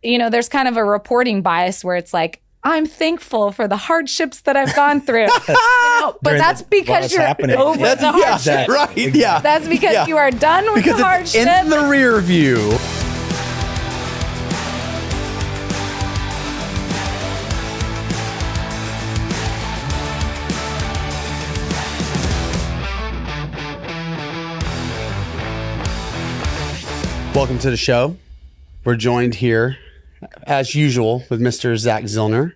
there's kind of a reporting bias where it's like, I'm thankful for the hardships that I've gone through. But that's because you're over the hardships. Right, yeah. That's because you are done with the hardships. In the rear view. Welcome to the show. We're joined here, as usual, with Mr. Zack Zillner.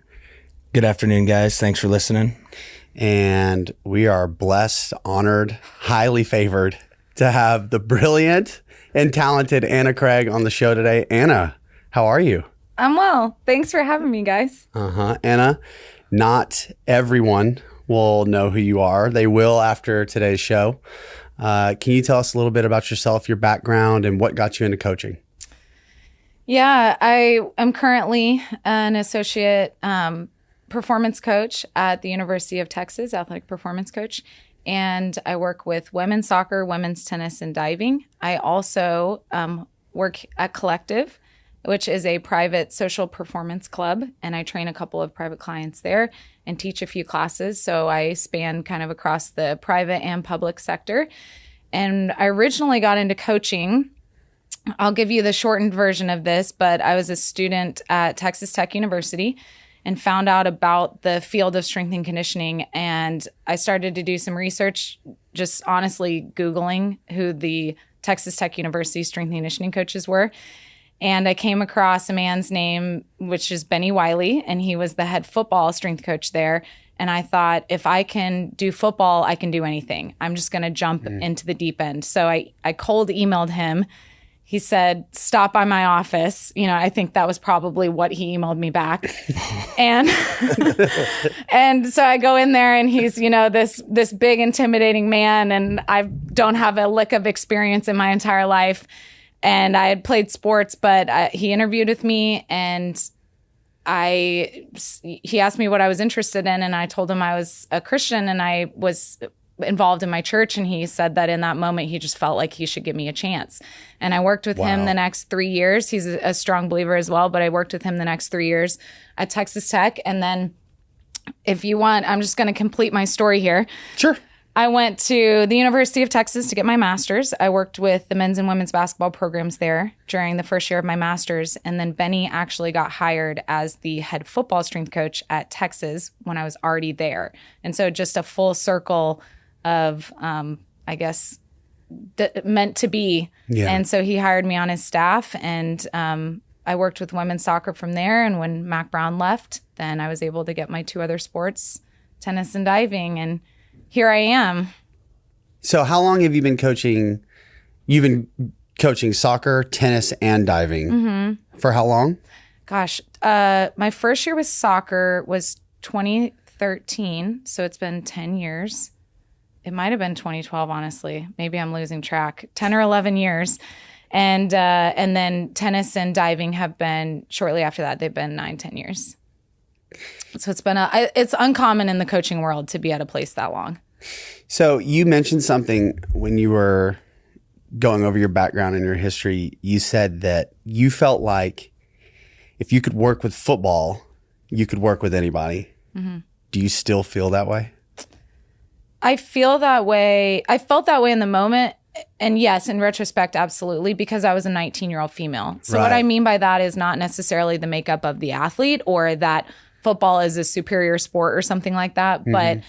Good afternoon, guys. Thanks for listening. And we are blessed, honored, highly favored to have the brilliant and talented Anna Craig on the show today. Anna, how are you? I'm well. Thanks for having me, guys. Anna, not everyone will know who you are. They will after today's show. Can you tell us a little bit about yourself, your background, and what got you into coaching? Yeah, I am currently an associate performance coach at the University of Texas, athletic performance coach, and I work with women's soccer, women's tennis, and diving. I also work at Collective, which is a private social performance club, and I train a couple of private clients there and teach a few classes. So I span kind of across the private and public sector. And I originally got into coaching. I'll give you the shortened version of this, but I was a student at Texas Tech University and found out about the field of strength and conditioning. And I started to do some research, just honestly Googling who the Texas Tech University strength and conditioning coaches were. And I came across a man's name, which is Benny Wiley, and he was the head football strength coach there. And I thought, if I can do football, I can do anything. I'm just going to jump into the deep end. So I cold emailed him. He said, stop by my office. I think that was probably what he emailed me back. And and so I go in there and he's, this big intimidating man, and I don't have a lick of experience in my entire life. And I had played sports, but he interviewed with me, and he asked me what I was interested in, and I told him I was a Christian and I was involved in my church, and he said that in that moment he just felt like he should give me a chance. And I worked with him the next 3 years. He's a strong believer as well, but I worked with him the next 3 years at Texas Tech. And then if you want, I'm just going to complete my story here. Sure. I went to the University of Texas to get my master's. I worked with the men's and women's basketball programs there during the first year of my master's. And then Benny actually got hired as the head football strength coach at Texas when I was already there. And so just a full circle of, I guess, meant to be. Yeah. And so he hired me on his staff, and I worked with women's soccer from there. And when Mac Brown left, then I was able to get my two other sports, tennis and diving, and here I am. So how long have you been coaching? You've been coaching soccer, tennis, and diving. Mm-hmm. For how long? Gosh, my first year with soccer was 2013. So it's been 10 years. It might have been 2012, honestly. Maybe I'm losing track. 10 or 11 years. And then tennis and diving have been, shortly after that, they've been 9-10 years. So it's uncommon in the coaching world to be at a place that long. So you mentioned something when you were going over your background and your history. You said that you felt like if you could work with football, you could work with anybody. Mm-hmm. Do you still feel that way? I feel that way. I felt that way in the moment. And yes, in retrospect, absolutely, because I was a 19-year-old female. So What I mean by that is not necessarily the makeup of the athlete or that football is a superior sport or something like that, but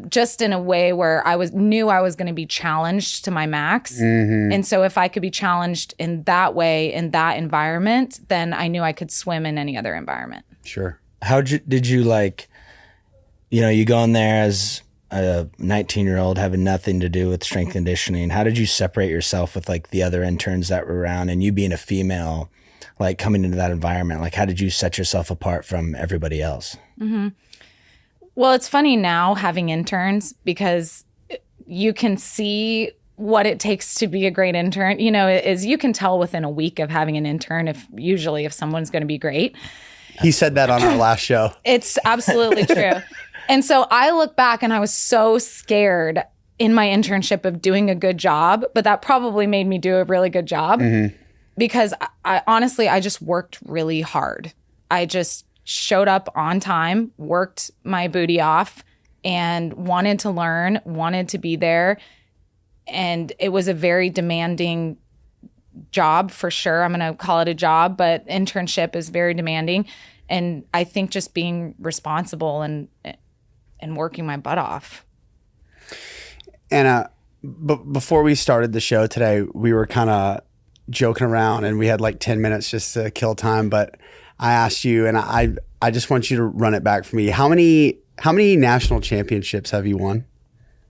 just in a way where knew I was going to be challenged to my max. Mm-hmm. And so if I could be challenged in that way, in that environment, then I knew I could swim in any other environment. Sure. How did you you go in there as a 19-year-old having nothing to do with strength conditioning. How did you separate yourself with the other interns that were around, and you being a female, coming into that environment? How did you set yourself apart from everybody else? Mm-hmm. Well, it's funny now having interns because you can see what it takes to be a great intern. You can tell within a week of having an intern if someone's going to be great. He said that on our last show. It's absolutely true. And so I look back and I was so scared in my internship of doing a good job, but that probably made me do a really good job. Mm-hmm. because I honestly, I just worked really hard. I just showed up on time, worked my booty off, and wanted to learn, wanted to be there. And it was a very demanding job for sure. I'm going to call it a job, but internship is very demanding. And I think just being responsible and working my butt off. And before we started the show today, we were kind of joking around and we had like 10 minutes just to kill time. But I asked you, and I just want you to run it back for me. How many national championships have you won?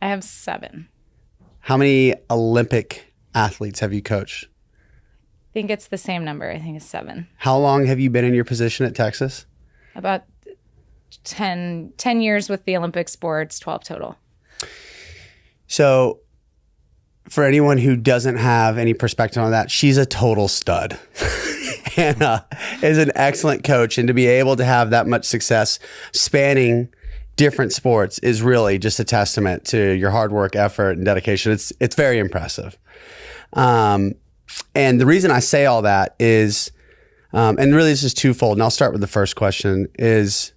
I have 7. How many Olympic athletes have you coached? I think it's the same number. I think it's 7. How long have you been in your position at Texas? About 10 years with the Olympic sports, 12 total. So for anyone who doesn't have any perspective on that, she's a total stud. Hannah is an excellent coach, and to be able to have that much success spanning different sports is really just a testament to your hard work, effort, and dedication. It's very impressive. And the reason I say all that is, and really this is twofold, and I'll start with the first question, is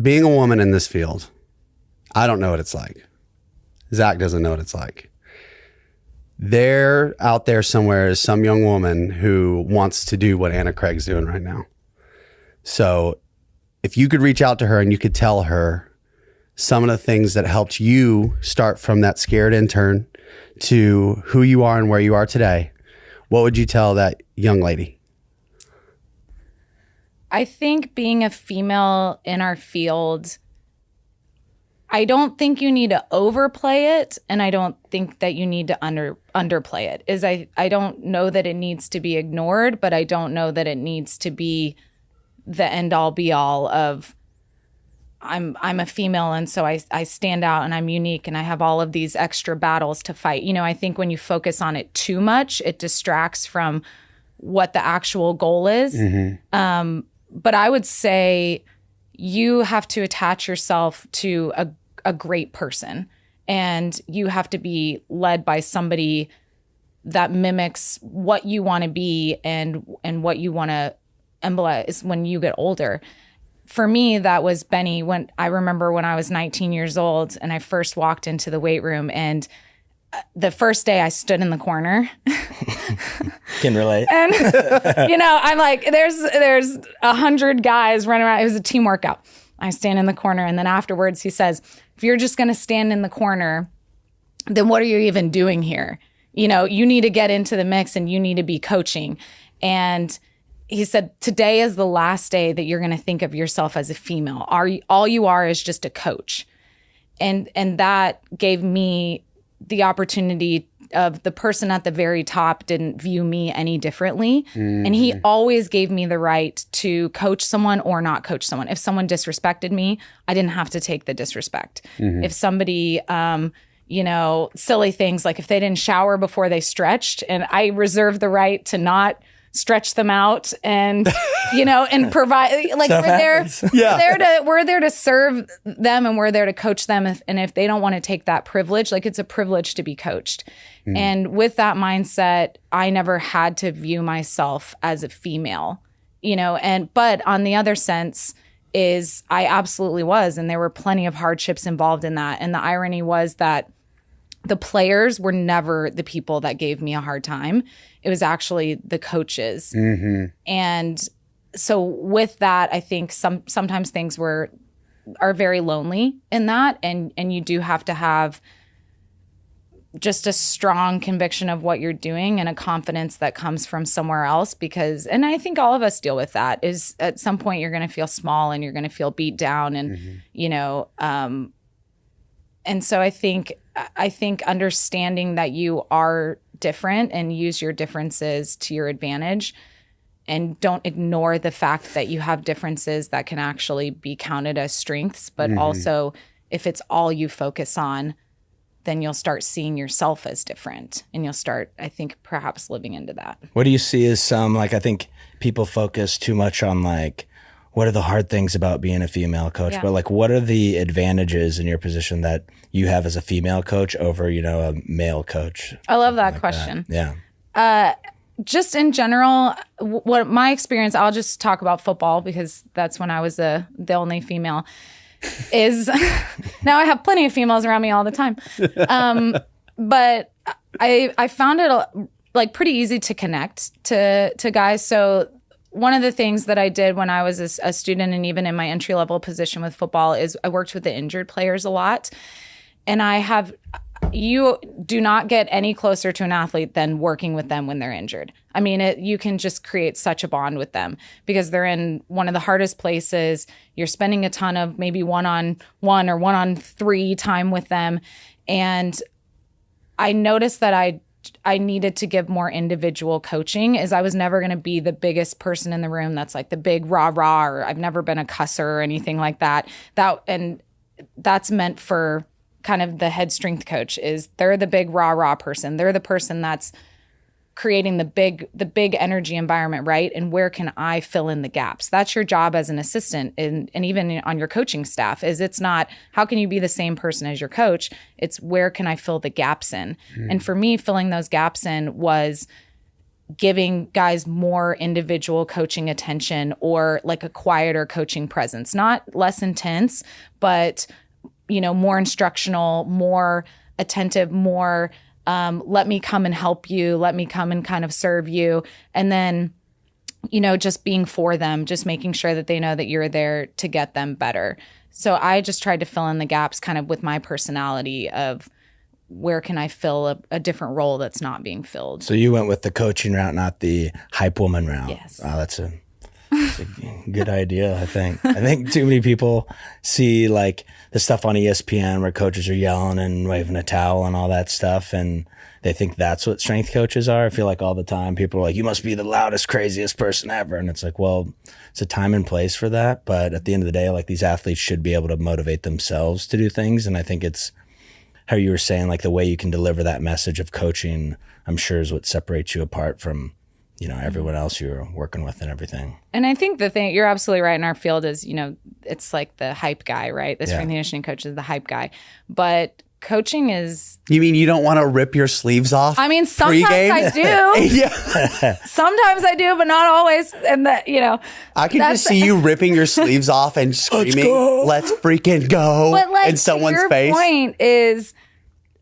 being a woman in this field, I don't know what it's like. Zack doesn't know what it's like. There out there somewhere is some young woman who wants to do what Anna Craig's doing right now. So if you could reach out to her and you could tell her some of the things that helped you start from that scared intern to who you are and where you are today, what would you tell that young lady? I think being a female in our field, I don't think you need to overplay it, and I don't think that you need to underplay it. I don't know that it needs to be ignored, but I don't know that it needs to be the end all be all of I'm a female, and so I stand out and I'm unique and I have all of these extra battles to fight. You know, I think when you focus on it too much, it distracts from what the actual goal is. Mm-hmm. But I would say you have to attach yourself to a great person, and you have to be led by somebody that mimics what you want to be and what you want to embolize when you get older. For me, that was Benny. When I remember when I was 19 years old and I first walked into the weight room, and the first day I stood in the corner. Can relate. And, you know, I'm like, there's 100 guys running around. It was a team workout. I stand in the corner, and then afterwards he says, if you're just going to stand in the corner, then what are you even doing here? You know, you need to get into the mix and you need to be coaching. And he said, today is the last day that you're going to think of yourself as a female. All you are is just a coach. And that gave me the opportunity of the person at the very top didn't view me any differently. Mm-hmm. And he always gave me the right to coach someone or not coach someone. If someone disrespected me, I didn't have to take the disrespect. Mm-hmm. If somebody, you know, silly things like if they didn't shower before they stretched, and I reserve the right to not stretch them out and, you know, and provide, like we're there to serve them, and we're there to coach them. And if they don't want to take that privilege, like it's a privilege to be coached. Mm. And with that mindset, I never had to view myself as a female, you know, but on the other sense is I absolutely was. And there were plenty of hardships involved in that. And the irony was that the players were never the people that gave me a hard time. It was actually the coaches. Mm-hmm. And so with that, I think sometimes things are very lonely in that. And you do have to have just a strong conviction of what you're doing and a confidence that comes from somewhere else, because, and I think all of us deal with that, is at some point you're going to feel small and you're going to feel beat down and, mm-hmm. you know, and so I think understanding that you are different and use your differences to your advantage, and don't ignore the fact that you have differences that can actually be counted as strengths. But mm-hmm. also, if it's all you focus on, then you'll start seeing yourself as different, and you'll start, I think, perhaps living into that. What do you see as I think people focus too much on like, what are the hard things about being a female coach? Yeah. But like, what are the advantages in your position that you have as a female coach over, you know, a male coach? I love that question. Yeah. just in general, what my experience, I'll just talk about football because that's when I was the only female, is now I have plenty of females around me all the time. But I found it like pretty easy to connect to guys. So one of the things that I did when I was a student and even in my entry level position with football is I worked with the injured players a lot. And you do not get any closer to an athlete than working with them when they're injured. I mean, you can just create such a bond with them because they're in one of the hardest places. You're spending a ton of maybe one-on-one or one-on-three time with them. And I noticed that I needed to give more individual coaching, as I was never going to be the biggest person in the room that's like the big rah-rah, or I've never been a cusser or anything like that. And that's meant for kind of the head strength coach, is they're the big rah-rah person. They're the person that's creating the big energy environment, right? And where can I fill in the gaps? That's your job as an assistant, and even on your coaching staff. It's not how can you be the same person as your coach? It's where can I fill the gaps in? And for me, filling those gaps in was giving guys more individual coaching attention, or like a quieter coaching presence, not less intense, but more instructional, more attentive, more let me come and help you, let me come and kind of serve you. And then, just being for them, just making sure that they know that you're there to get them better. So I just tried to fill in the gaps kind of with my personality of where can I fill a different role that's not being filled. So you went with the coaching route, not the hype woman route. Yes. Wow, that's a good idea, I think. I think too many people see like the stuff on ESPN where coaches are yelling and waving a towel and all that stuff, and they think that's what strength coaches are. I feel like all the time people are like, you must be the loudest, craziest person ever. And it's like, well, it's a time and place for that. But at the end of the day, like, these athletes should be able to motivate themselves to do things. And I think it's how you were saying, like, the way you can deliver that message of coaching, I'm sure, is what separates you apart from everyone else you're working with and everything. And I think the thing, you're absolutely right in our field is, it's like the hype guy, right? The strength and conditioning coach is the hype guy. But coaching is... You mean you don't want to rip your sleeves off? I mean, sometimes pre-game? I do. Yeah. Sometimes I do, but not always. And I can just see you ripping your sleeves off and screaming, let's freaking go, but like, in someone's your face. Point is...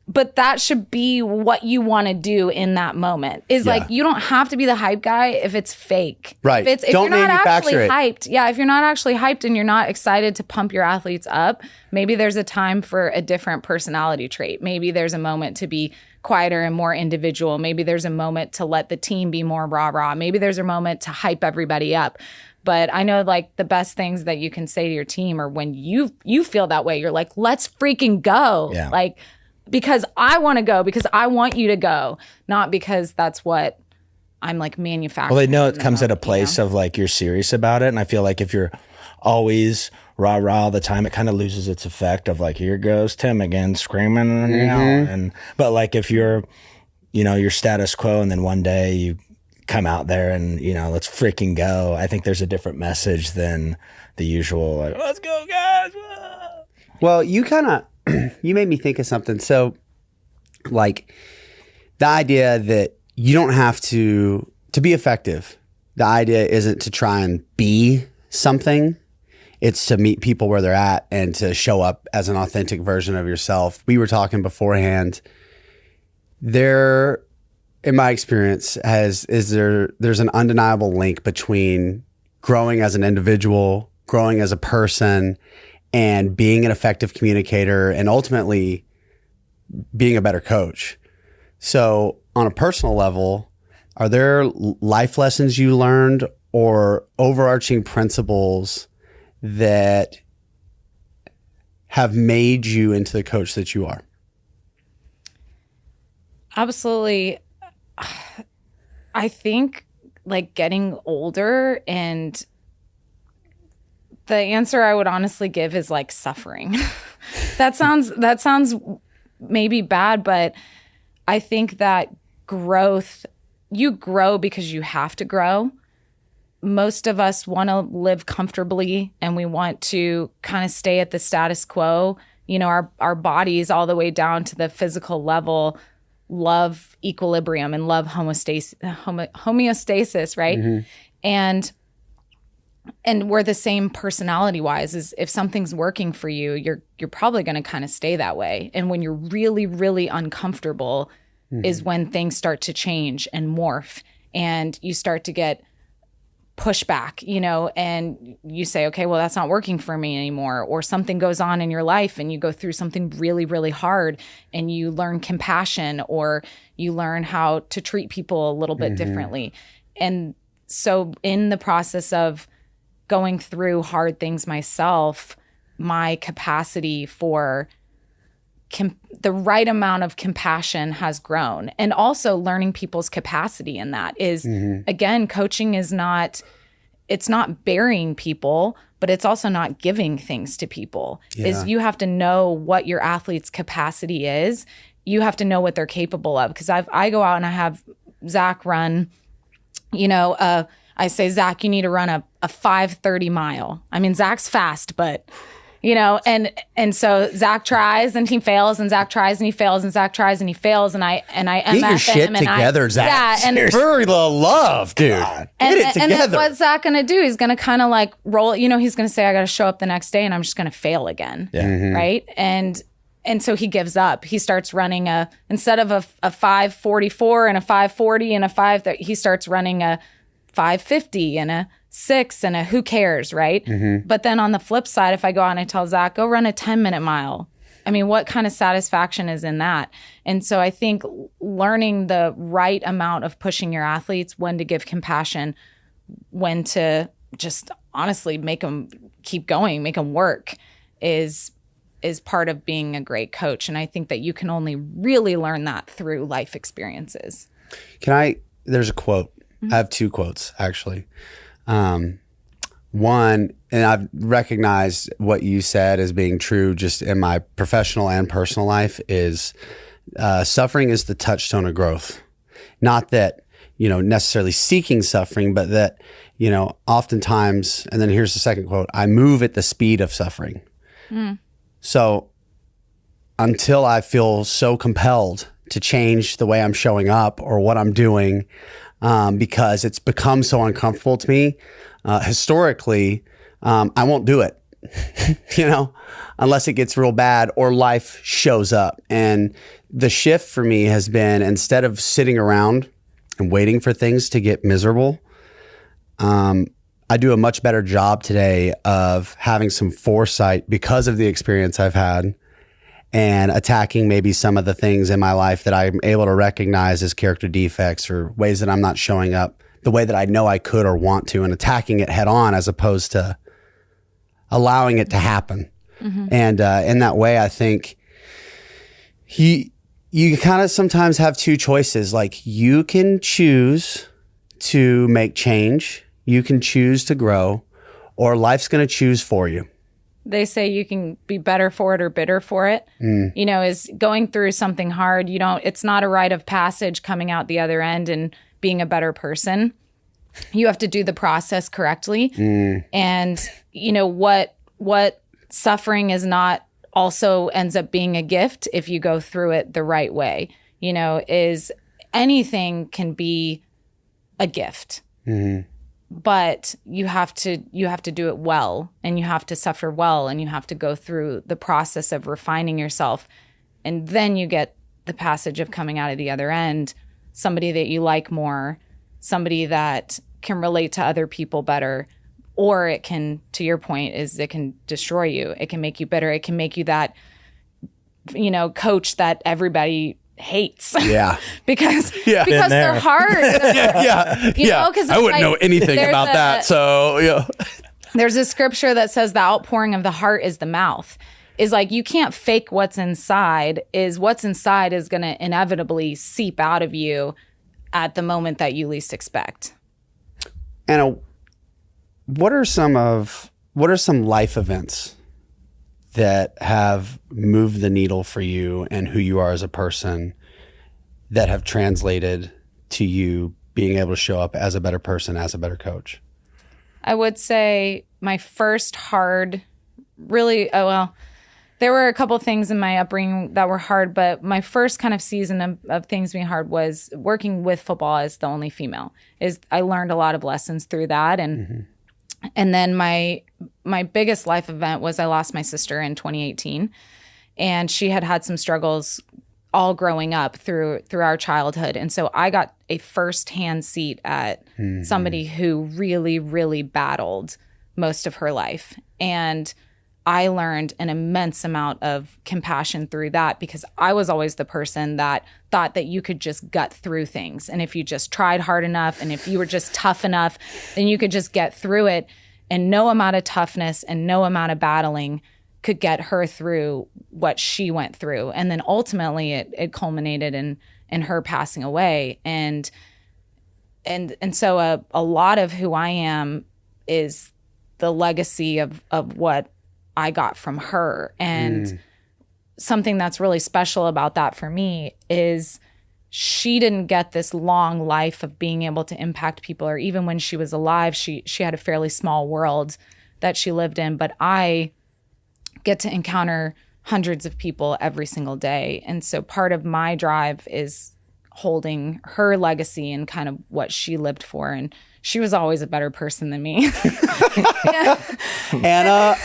But that should be what you want to do in that moment. Is like, you don't have to be the hype guy if it's fake. Right. If don't you're not manufacture actually it. hyped. Yeah, if you're not actually hyped and you're not excited to pump your athletes up, maybe there's a time for a different personality trait. Maybe there's a moment to be quieter and more individual. Maybe there's a moment to let the team be more rah-rah. Maybe there's a moment to hype everybody up. But I know, like, the best things that you can say to your team are when you feel that way. You're like, let's freaking go. Yeah. Like, because I want to go, because I want you to go, not because that's what I'm like manufacturing. Well, they know it comes at a place of like, you're serious about it. And I feel like if you're always rah-rah all the time, it kind of loses its effect of like, here goes Tim again screaming, but like if you're, your status quo, and then one day you come out there and, let's freaking go. I think there's a different message than the usual, like, let's go guys. Well, you made me think of something. So, like, the idea that you don't have to be effective. The idea isn't to try and be something. It's to meet people where they're at and to show up as an authentic version of yourself. We were talking beforehand. There, in my experience, there's an undeniable link between growing as an individual, growing as a person, and being an effective communicator, and ultimately being a better coach. So on a personal level, are there life lessons you learned or overarching principles that have made you into the coach that you are? Absolutely. I think like getting older, and the answer I would honestly give is like suffering. That sounds maybe bad, but I think that you grow because you have to grow. Most of us want to live comfortably and we want to kind of stay at the status quo. Our bodies all the way down to the physical level love equilibrium and love homeostasis, right? And we're the same personality wise. Is if something's working for you, you're probably going to kind of stay that way. And when you're really, really uncomfortable is when things start to change and morph, and you start to get pushback, and you say, okay, well, that's not working for me anymore. Or something goes on in your life and you go through something really, really hard and you learn compassion, or you learn how to treat people a little bit differently. And so in the process of going through hard things myself, my capacity for the right amount of compassion has grown. And also learning people's capacity in that is, again, coaching is it's not burying people, but it's also not giving things to people. Is you have to know what your athlete's capacity is. You have to know what they're capable of. Because I go out and I have Zack run, I say, Zack, you need to run a 5:30 mile. I mean, Zack's fast, but and so Zack tries and he fails, and Zack tries and he fails, and Zack tries and he fails, and I get your shit together, Zack. Yeah, and for the love, dude. Get it together. And then what's Zack gonna do? He's gonna kind of like roll. He's gonna say, I got to show up the next day, and I'm just gonna fail again. Yeah. Right. And so he gives up. He starts running instead of a 5:44 and a 5:40 and a 5, he starts running a 5:50 and a 6 and a who cares, right? But then on the flip side, if I go out and I tell Zack, go run a 10-minute mile, I mean, what kind of satisfaction is in that? And so I think learning the right amount of pushing your athletes, when to give compassion, when to just honestly make them keep going, make them work, is part of being a great coach. And I think that you can only really learn that through life experiences. There's a quote. I have two quotes, actually. One, and I've recognized what you said as being true just in my professional and personal life, is suffering is the touchstone of growth. Not that, necessarily seeking suffering, but that, oftentimes, and then here's the second quote, I move at the speed of suffering. So until I feel so compelled to change the way I'm showing up or what I'm doing, because it's become so uncomfortable to me, historically, I won't do it, unless it gets real bad or life shows up. And the shift for me has been, instead of sitting around and waiting for things to get miserable, I do a much better job today of having some foresight because of the experience I've had, and attacking maybe some of the things in my life that I'm able to recognize as character defects or ways that I'm not showing up the way that I know I could or want to, and attacking it head on as opposed to allowing it to happen. And in that way, I think you kind of sometimes have two choices. Like, you can choose to make change, you can choose to grow, or life's going to choose for you. They say you can be better for it or bitter for it. Is going through something hard, it's not a rite of passage coming out the other end and being a better person. You have to do the process correctly. And what suffering is not also ends up being a gift if you go through it the right way. Is anything can be a gift. But you have to do it well, and you have to suffer well, and you have to go through the process of refining yourself. And then you get the passage of coming out of the other end, somebody that you like more, somebody that can relate to other people better. Or it can, to your point, it can destroy you. It can make you bitter. It can make you that, coach that everybody hates. Yeah. because they're hard. Because I wouldn't know anything about that. So, There's a scripture that says the outpouring of the heart is the mouth. Is like, you can't fake what's inside. What's inside is going to inevitably seep out of you at the moment that you least expect. And what are some life events that have moved the needle for you and who you are as a person, that have translated to you being able to show up as a better person, as a better coach? I would say my first hard, really, there there were a couple things in my upbringing that were hard, but my first kind of season of things being hard was working with football as the only female. I learned a lot of lessons through that. And then my biggest life event was I lost my sister in 2018. And she had some struggles all growing up through our childhood. And so I got a firsthand seat at somebody who really, really battled most of her life. And I learned an immense amount of compassion through that, because I was always the person that thought that you could just gut through things. And if you just tried hard enough and if you were just tough enough, then you could just get through it. And no amount of toughness and no amount of battling could get her through what she went through. And then ultimately it culminated in her passing away. And so a lot of who I am is the legacy of what I got from her. And something that's really special about that for me is she didn't get this long life of being able to impact people, or even when she was alive, she had a fairly small world that she lived in. But I get to encounter hundreds of people every single day. And so part of my drive is holding her legacy and kind of what she lived for. And she was always a better person than me. Anna,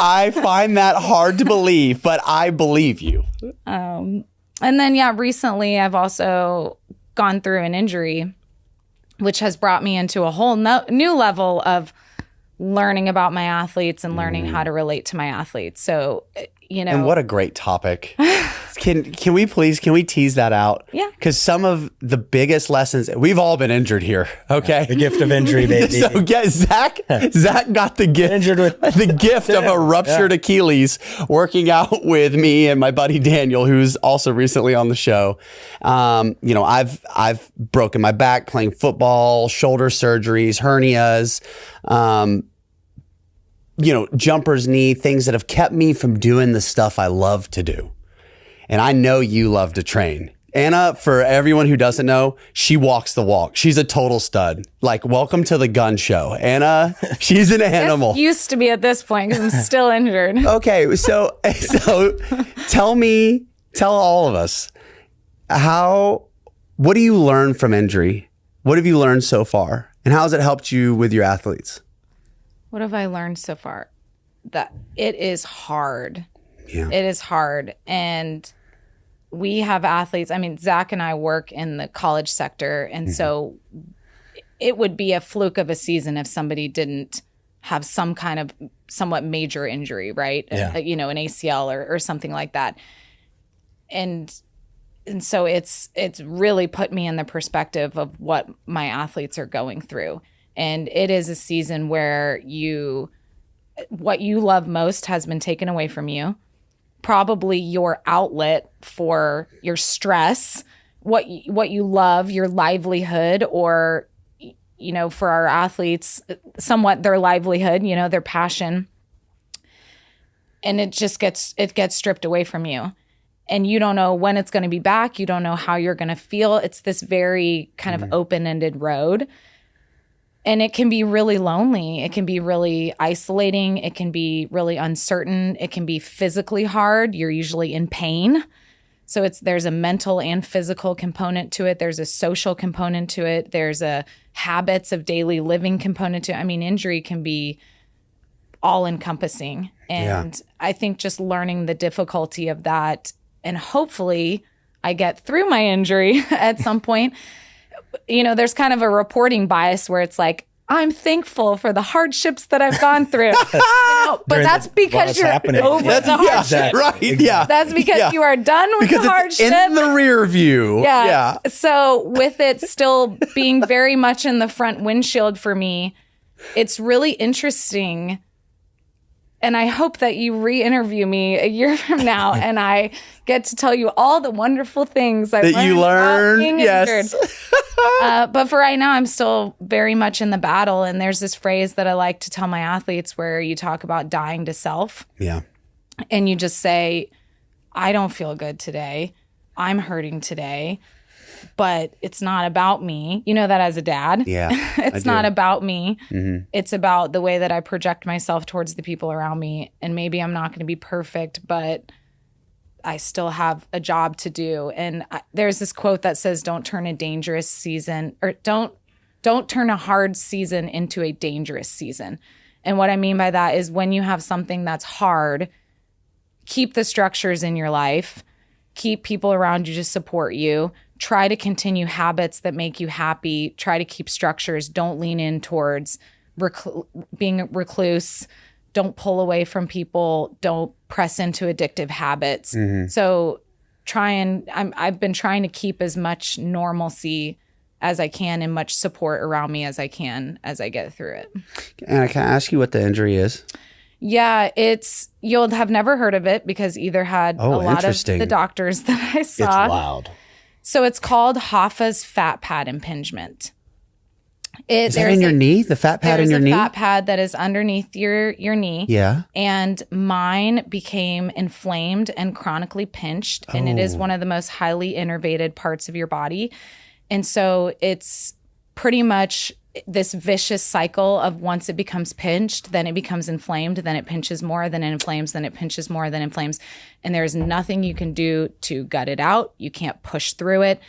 I find that hard to believe, but I believe you. And then, recently I've also gone through an injury, which has brought me into a whole new level of learning about my athletes and learning how to relate to my athletes. So, And what a great topic. Can we tease that out? Yeah. Because some of the biggest lessons, we've all been injured here, okay? The gift of injury, baby. So Zach got the gift, Injured with the gift of a ruptured Achilles working out with me and my buddy Daniel, who's also recently on the show. I've broken my back playing football, shoulder surgeries, hernias, jumper's knee, things that have kept me from doing the stuff I love to do. And I know you love to train. Anna, for everyone who doesn't know, she walks the walk. She's a total stud. Like, welcome to the gun show. Anna, she's an animal. Used to be at this point because I'm still injured. Okay, so tell all of us, what do you learn from injury? What have you learned so far? And how has it helped you with your athletes? What have I learned so far? That it is hard. Yeah. It is hard. And we have athletes. I mean, Zack and I work in the college sector. And so it would be a fluke of a season if somebody didn't have some kind of somewhat major injury, right? Yeah. An ACL or something like that. And so it's really put me in the perspective of what my athletes are going through. And it is a season where what you love most has been taken away from you. Probably your outlet for your stress, what you love, your livelihood, or, for our athletes, somewhat their livelihood, their passion. And it just gets stripped away from you. And you don't know when it's going to be back. You don't know how you're going to feel. It's this very kind of open-ended road. And it can be really lonely. It can be really isolating. It can be really uncertain. It can be physically hard. You're usually in pain. So there's a mental and physical component to it. There's a social component to it. There's a habits of daily living component to it. I mean, injury can be all encompassing. And I think just learning the difficulty of that, and hopefully I get through my injury at some point. There's kind of a reporting bias where it's like, I'm thankful for the hardships that I've gone through. But that's because you're over the hardships. Right. Yeah. That's because you are done with the hardship. In the rear view. Yeah. So with it still being very much in the front windshield for me, it's really interesting. And I hope that you re-interview me a year from now and I get to tell you all the wonderful things that you learned. Yes. But for right now, I'm still very much in the battle. And there's this phrase that I like to tell my athletes where you talk about dying to self. Yeah. And you just say, I don't feel good today. I'm hurting today. but it's not about me. You know that as a dad. Yeah. It's not about me. It's about the way that I project myself towards the people around me. And maybe I'm not going to be perfect, but I still have a job to do. And there's this quote that says, don't turn a dangerous season, or don't turn a hard season into a dangerous season. And what I mean by that is when you have something that's hard, keep the structures in your life, keep people around you to support you, try to continue habits that make you happy, try to keep structures, don't lean in towards being a recluse, don't pull away from people, don't press into addictive habits. So I've been trying to keep as much normalcy as I can and much support around me as I can as I get through it. And can I ask you what the injury is? Yeah, you'll have never heard of it because either had a lot of the doctors that I saw. It's wild. So it's called Hoffa's fat pad impingement. Is that in your knee? The fat pad in your knee? There's a fat pad that is underneath your knee. Yeah. And mine became inflamed and chronically pinched. And it is one of the most highly innervated parts of your body. And so it's pretty much this vicious cycle of once it becomes pinched, then it becomes inflamed, then it pinches more, then it inflames, then it pinches more, then inflames. And there's nothing you can do to gut it out. You can't push through it.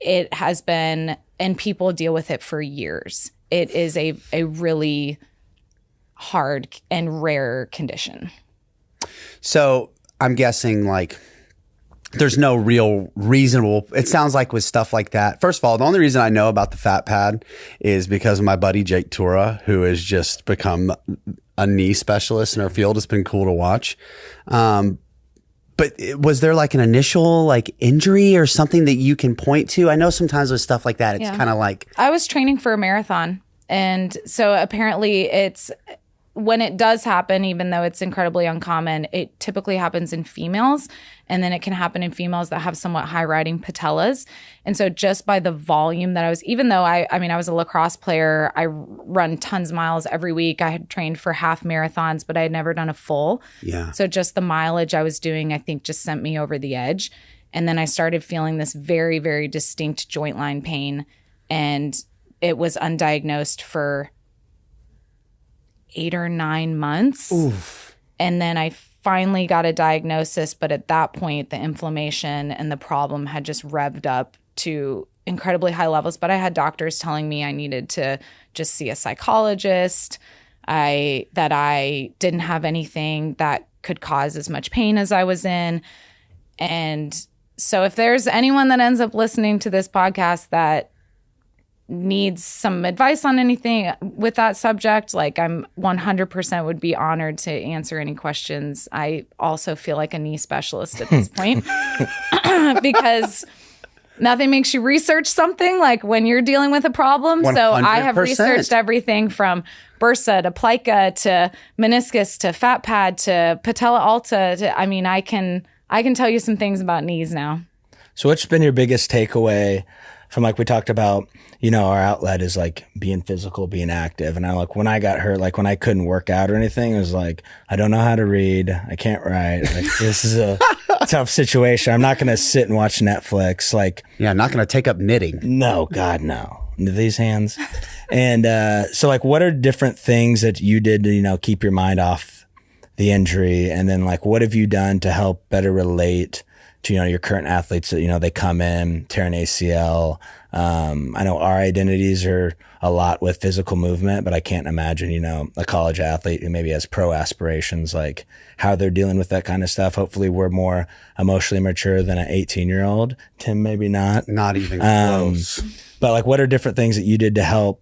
It has been, and people deal with it for years. It is a really hard and rare condition. So I'm guessing like there's no real reasonable, it sounds like with stuff like that. First of all, the only reason I know about the fat pad is because of my buddy Jake Tura, who has just become a knee specialist in our field. It's been cool to watch. But was there like an initial like injury or something that you can point to? I know sometimes with stuff like that, it's kind of like. I was training for a marathon. And so apparently when it does happen, even though it's incredibly uncommon, it typically happens in females. And then it can happen in females that have somewhat high riding patellas. And so just by the volume that even though I was a lacrosse player, I run tons of miles every week. I had trained for half marathons, but I had never done a full. Yeah. So just the mileage I was doing, I think just sent me over the edge. And then I started feeling this very, very distinct joint line pain. And it was undiagnosed for 8 or 9 months. Oof. And then I finally got a diagnosis, but at that point, the inflammation and the problem had just revved up to incredibly high levels. But I had doctors telling me I needed to just see a psychologist, that I didn't have anything that could cause as much pain as I was in. And so if there's anyone that ends up listening to this podcast that needs some advice on anything with that subject, like I'm 100% would be honored to answer any questions. I also feel like a knee specialist at this point because nothing makes you research something like when you're dealing with a problem. 100%. So I have researched everything from bursa to plica to meniscus to fat pad to patella alta to, I can tell you some things about knees now. So what's been your biggest takeaway from, like we talked about, our outlet is like being physical, being active. And when I got hurt, like when I couldn't work out or anything, it was like, I don't know how to read. I can't write. Like this is a tough situation. I'm not going to sit and watch Netflix. I'm not going to take up knitting. No, God, no. These hands. And so like, what are different things that you did to, keep your mind off the injury? And then like, what have you done to help better relate to, your current athletes that, they come in, tear an ACL. I know our identities are a lot with physical movement, but I can't imagine, a college athlete who maybe has pro aspirations, like how they're dealing with that kind of stuff. Hopefully we're more emotionally mature than an 18-year-old. Tim, maybe not. Not even close. But like, what are different things that you did to help,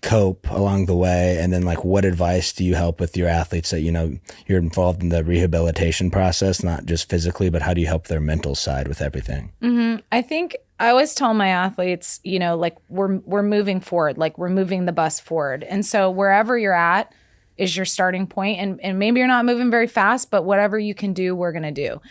cope along the way? And then like, what advice do you help with your athletes that, you're involved in the rehabilitation process, not just physically, but how do you help their mental side with everything? Mm-hmm. I think I always tell my athletes, like we're moving forward, like we're moving the bus forward. And so wherever you're at is your starting point. And maybe you're not moving very fast, but whatever you can do, we're going to do.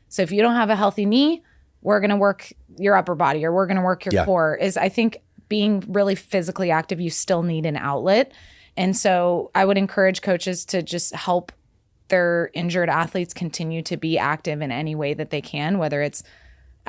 So if you don't have a healthy knee, we're going to work your upper body or we're going to work your core. I think being really physically active, you still need an outlet. And so I would encourage coaches to just help their injured athletes continue to be active in any way that they can, whether it's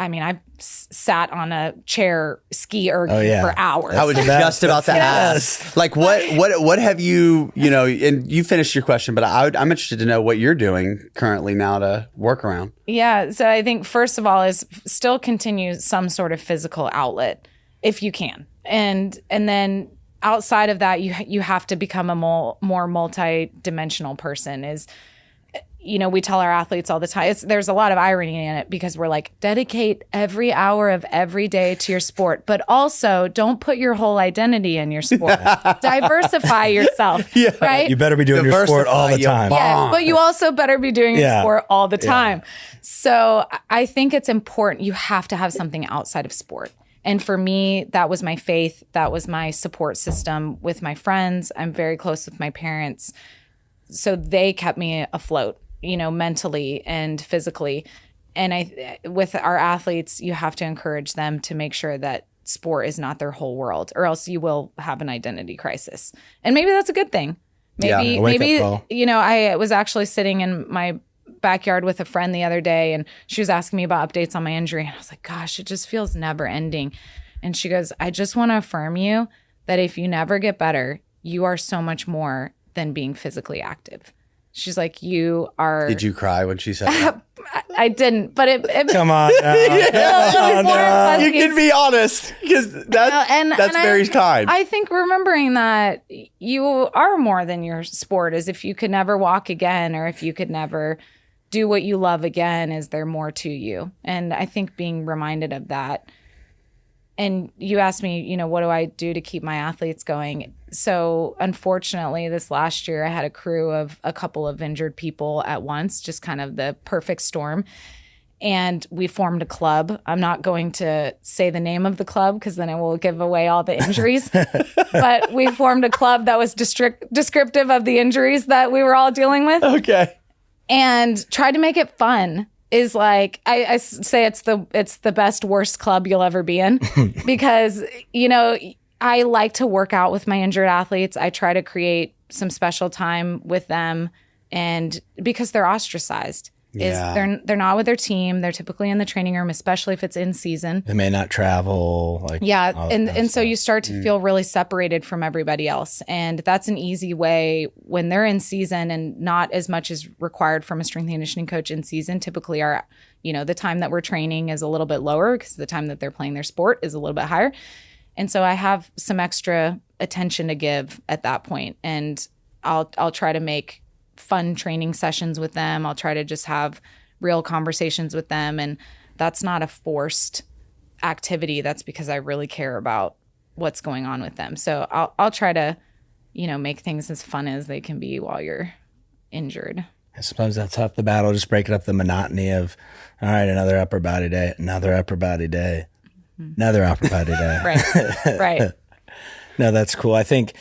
I've sat on a chair ski erging for hours. I was just about to ask, like, what have you, and you finished your question, but I'm interested to know what you're doing currently now to work around. Yeah. So I think first of all is still continue some sort of physical outlet if you can. And then outside of that, you have to become a more multi-dimensional person. We tell our athletes all the time, there's a lot of irony in it because we're like, dedicate every hour of every day to your sport, but also don't put your whole identity in your sport. Diversify yourself, right? You better be doing your sport all the time. Yes, but you also better be doing your sport all the time. So I think it's important. You have to have something outside of sport. And for me, that was my faith. That was my support system with my friends. I'm very close with my parents. So they kept me afloat, mentally and physically. And with our athletes, you have to encourage them to make sure that sport is not their whole world, or else you will have an identity crisis. And maybe that's a good thing. Maybe, I was actually sitting in my backyard with a friend the other day, and she was asking me about updates on my injury. And I was like, gosh, it just feels never ending. And she goes, I just want to affirm you that if you never get better, you are so much more than being physically active. She's like, you are. Did you cry when she said that? I didn't, but it come on. You can be honest, because that's very kind. I think remembering that you are more than your sport is if you could never walk again, or if you could never do what you love again, is there more to you? And I think being reminded of that. And you asked me, what do I do to keep my athletes going? So unfortunately, this last year, I had a crew of a couple of injured people at once, just kind of the perfect storm. And we formed a club. I'm not going to say the name of the club because then it will give away all the injuries. But we formed a club that was descriptive of the injuries that we were all dealing with. Okay. And tried to make it fun. Is like I say it's the best worst club you'll ever be in because I like to work out with my injured athletes. I try to create some special time with them, and because they're ostracized. They're not with their team. They're typically in the training room, especially if it's in season. They may not travel. And so you start to feel really separated from everybody else. And that's an easy way when they're in season, and not as much is required from a strength and conditioning coach in season. Typically the time that we're training is a little bit lower because the time that they're playing their sport is a little bit higher. And so I have some extra attention to give at that point. And I'll try to make fun training sessions with them. I'll try to just have real conversations with them. And that's not a forced activity. That's because I really care about what's going on with them. So I'll try to, make things as fun as they can be while you're injured. And sometimes that's half the battle, just breaking up the monotony of, all right, another upper body day, another upper body day, another upper body day. Right. No, that's cool. I think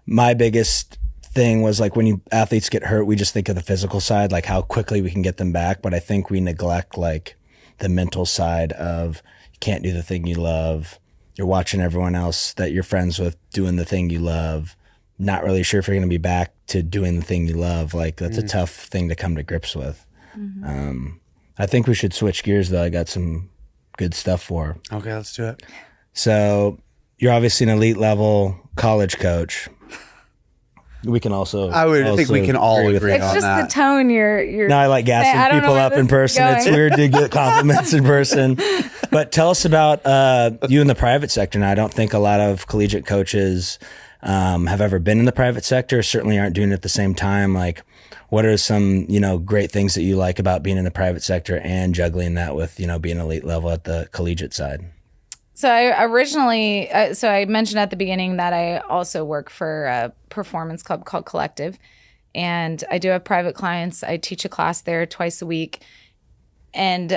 my biggest thing was like when athletes get hurt, we just think of the physical side, like how quickly we can get them back. But I think we neglect like the mental side of you can't do the thing you love. You're watching everyone else that you're friends with doing the thing you love. Not really sure if you're going to be back to doing the thing you love. Like that's a tough thing to come to grips with. I think we should switch gears though. I got some good stuff for. Okay, let's do it. So you're obviously an elite level college coach. We can also. I think we can all agree on that. It's just the tone you're. No, I like gassing people up in person. It's weird to get compliments in person. But tell us about you in the private sector. Now, I don't think a lot of collegiate coaches have ever been in the private sector. Certainly aren't doing it at the same time. Like, what are some great things that you like about being in the private sector and juggling that with being elite level at the collegiate side? So I originally, I mentioned at the beginning that I also work for a performance club called Collective, and I do have private clients. I teach a class there twice a week. And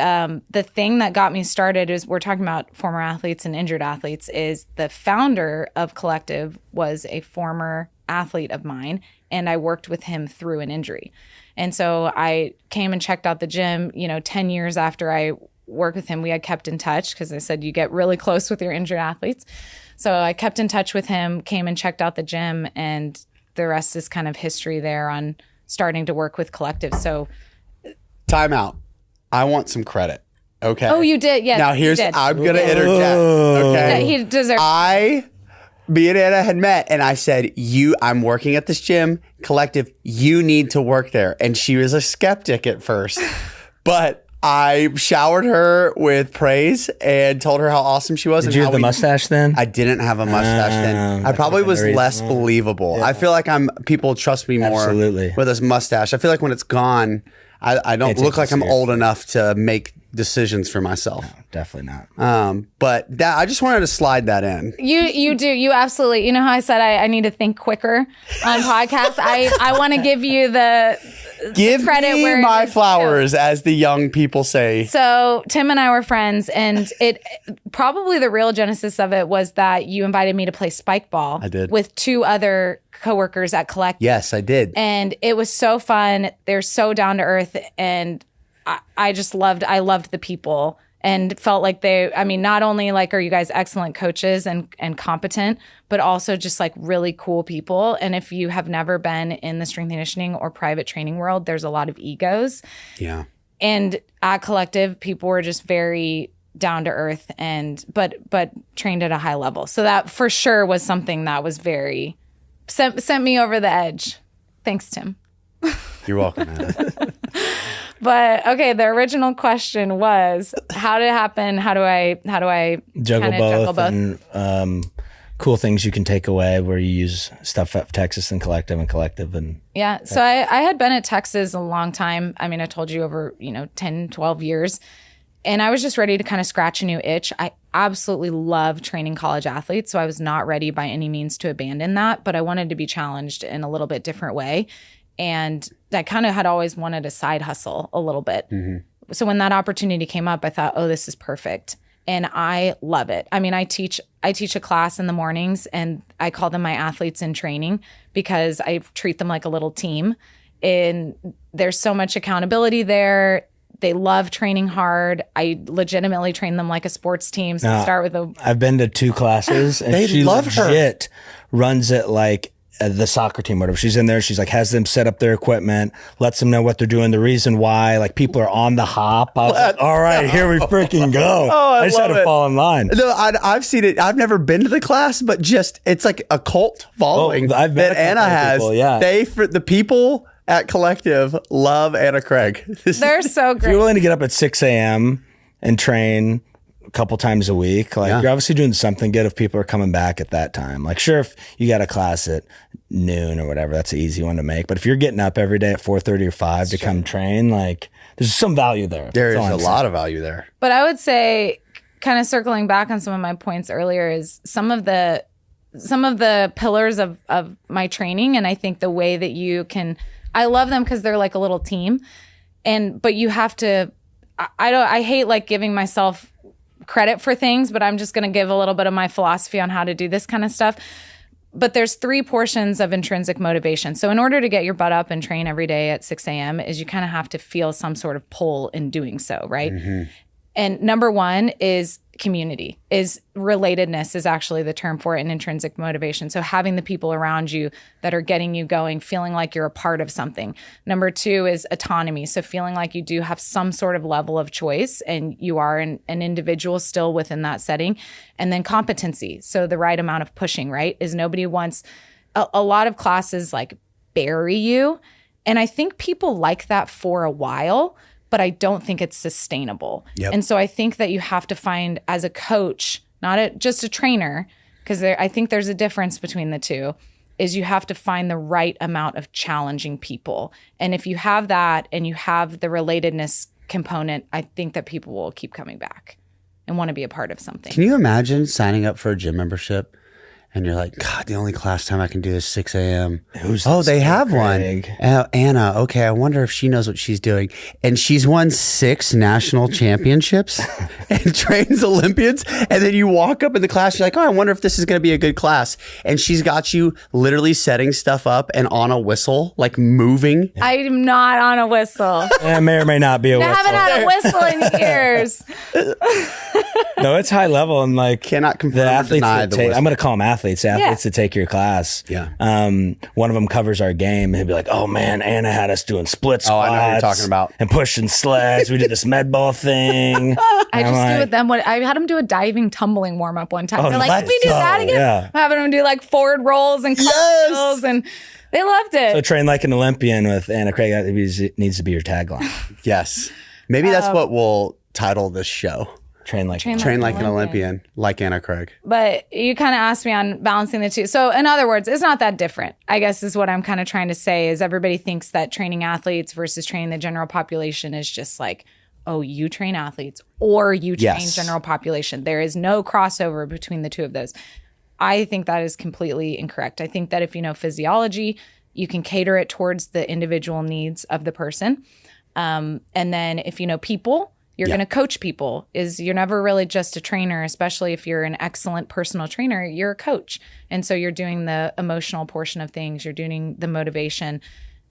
the thing that got me started is we're talking about former athletes and injured athletes is the founder of Collective was a former athlete of mine, and I worked with him through an injury. And so I came and checked out the gym, 10 years after I work with him. We had kept in touch because I said you get really close with your injured athletes. So I kept in touch with him, came and checked out the gym, and the rest is kind of history there on starting to work with Collective. So time out. I want some credit. Okay. Oh, you did. Yes. Now here's, you did. I'm going to interject. Okay. He deserves. Me and Anna had met and I said, I'm working at this gym, Collective, you need to work there. And she was a skeptic at first, but I showered her with praise and told her how awesome she was. Did you have the mustache then? I didn't have a mustache then. I probably was less believable. Yeah. I feel like people trust me more with this mustache. I feel like when it's gone, I don't look like I'm old enough to make decisions for myself. No, definitely not. But I just wanted to slide that in. You do. You absolutely. You know how I said I need to think quicker on podcasts? I want to give you the credit me where my flowers, as the young people say. So Tim and I were friends, and it probably the real genesis of it was that you invited me to play spike ball. I did. With 2 other coworkers at Collective. Yes, I did. And it was so fun. They're so down to earth, and I loved the people and felt like not only like are you guys excellent coaches and competent, but also just like really cool people. And if you have never been in the strength and conditioning or private training world, there's a lot of egos. Yeah. And at Collective, people were just very down to earth but trained at a high level. So that for sure was something that was very sent me over the edge. Thanks, Tim. You're welcome, Anna. But okay, the original question was, how did it happen? How do I juggle both? And cool things you can take away where you use stuff at Texas and Collective and yeah. So I had been at Texas a long time. I mean, I told you over 10, 12 years, and I was just ready to kind of scratch a new itch. I absolutely love training college athletes, so I was not ready by any means to abandon that, but I wanted to be challenged in a little bit different way. And I kind of had always wanted a side hustle a little bit. Mm-hmm. So when that opportunity came up, I thought, oh, this is perfect. And I love it. I mean, I teach a class in the mornings, and I call them my athletes in training because I treat them like a little team. And there's so much accountability there. They love training hard. I legitimately train them like a sports team. So start with I've been to 2 classes, and she legit runs it like the soccer team, whatever. She's in there. She's like, has them set up their equipment, lets them know what they're doing, the reason why. Like, people are on the hop. I was like, all right, here we freaking go. I just had to fall in line. No, I've seen it. I've never been to the class, but it's like a cult following that Anna has. People, yeah. The people at Collective love Anna Craig. They're so great. If you're willing to get up at 6 a.m. and train a couple times a week, like you're obviously doing something good if people are coming back at that time. Like, sure, if you got a class at noon or whatever, that's an easy one to make. But if you're getting up every day at 4:30 or 5 to come train, like, there's some value there. There is a lot of value there. But I would say, kind of circling back on some of my points earlier, is some of the pillars of my training, and I think the way that you can, I love them because they're like a little team, but you have to. I hate like giving myself credit for things, but I'm just going to give a little bit of my philosophy on how to do this kind of stuff. But there's 3 portions of intrinsic motivation. So in order to get your butt up and train every day at 6 a.m. is you kind of have to feel some sort of pull in doing so, right? Mm-hmm. And number 1 is community, is relatedness is actually the term for it in intrinsic motivation. So having the people around you that are getting you going, feeling like you're a part of something. Number 2 is autonomy. So feeling like you do have some sort of level of choice and you are an individual still within that setting. And then competency. So the right amount of pushing, right? Is nobody wants, a lot of classes like bury you. And I think people like that for a while, but I don't think it's sustainable. Yep. And so I think that you have to find, as a coach, not just a trainer, because I think there's a difference between the two, is you have to find the right amount of challenging people. And if you have that and you have the relatedness component, I think that people will keep coming back and want to be a part of something. Can you imagine signing up for a gym membership and you're like, God, the only class time I can do is 6 a.m. They have Craig? One. Anna, okay, I wonder if she knows what she's doing. And she's won 6 national championships and trains Olympians. And then you walk up in the class, you're like, oh, I wonder if this is going to be a good class. And she's got you literally setting stuff up and on a whistle, like moving. I'm not on a whistle. It may or may not be a whistle. I haven't had a whistle in years. No, it's high level, and like cannot confirm the athletes or deny the whistle. I'm going to call them athletes. athletes that take your class. Yeah. One of them covers our game, and he'd be like, "Oh man, Anna had us doing split squats. Oh, I know what you're talking about. And pushing sleds. We did this med ball thing." I just do with them. I had them do a diving tumbling warm up one time. Oh, They're like, "Can we do that again?" Yeah. I'm having them do like forward rolls and cartwheels, and they loved it. So train like an Olympian with Anna Craig. That needs to be your tagline. Yes. Maybe that's what we'll title this show. Train like an Olympian, like Anna Craig. But you kind of asked me on balancing the two. So in other words, it's not that different, I guess, is what I'm kind of trying to say. Is everybody thinks that training athletes versus training the general population is just like, oh, you train athletes or you train general population. There is no crossover between the two of those. I think that is completely incorrect. I think that if you know physiology, you can cater it towards the individual needs of the person. And then if you know people, you're going to coach people. You're never really just a trainer, especially if you're an excellent personal trainer, you're a coach. And so you're doing the emotional portion of things, you're doing the motivation.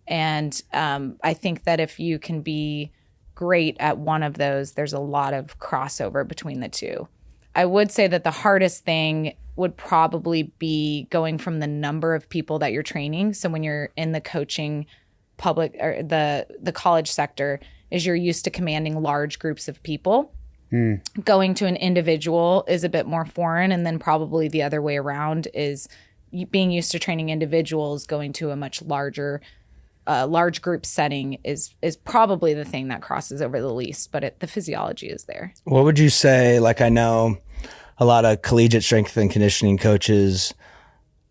And I think that if you can be great at one of those, there's a lot of crossover between the two. I would say that the hardest thing would probably be going from the number of people that you're training. So when you're in the coaching public or the college sector, is you're used to commanding large groups of people. Going to an individual is a bit more foreign, and then probably the other way around is being used to training individuals. Going to a much large group setting is probably the thing that crosses over the least, but the physiology is there. What would you say? Like, I know a lot of collegiate strength and conditioning coaches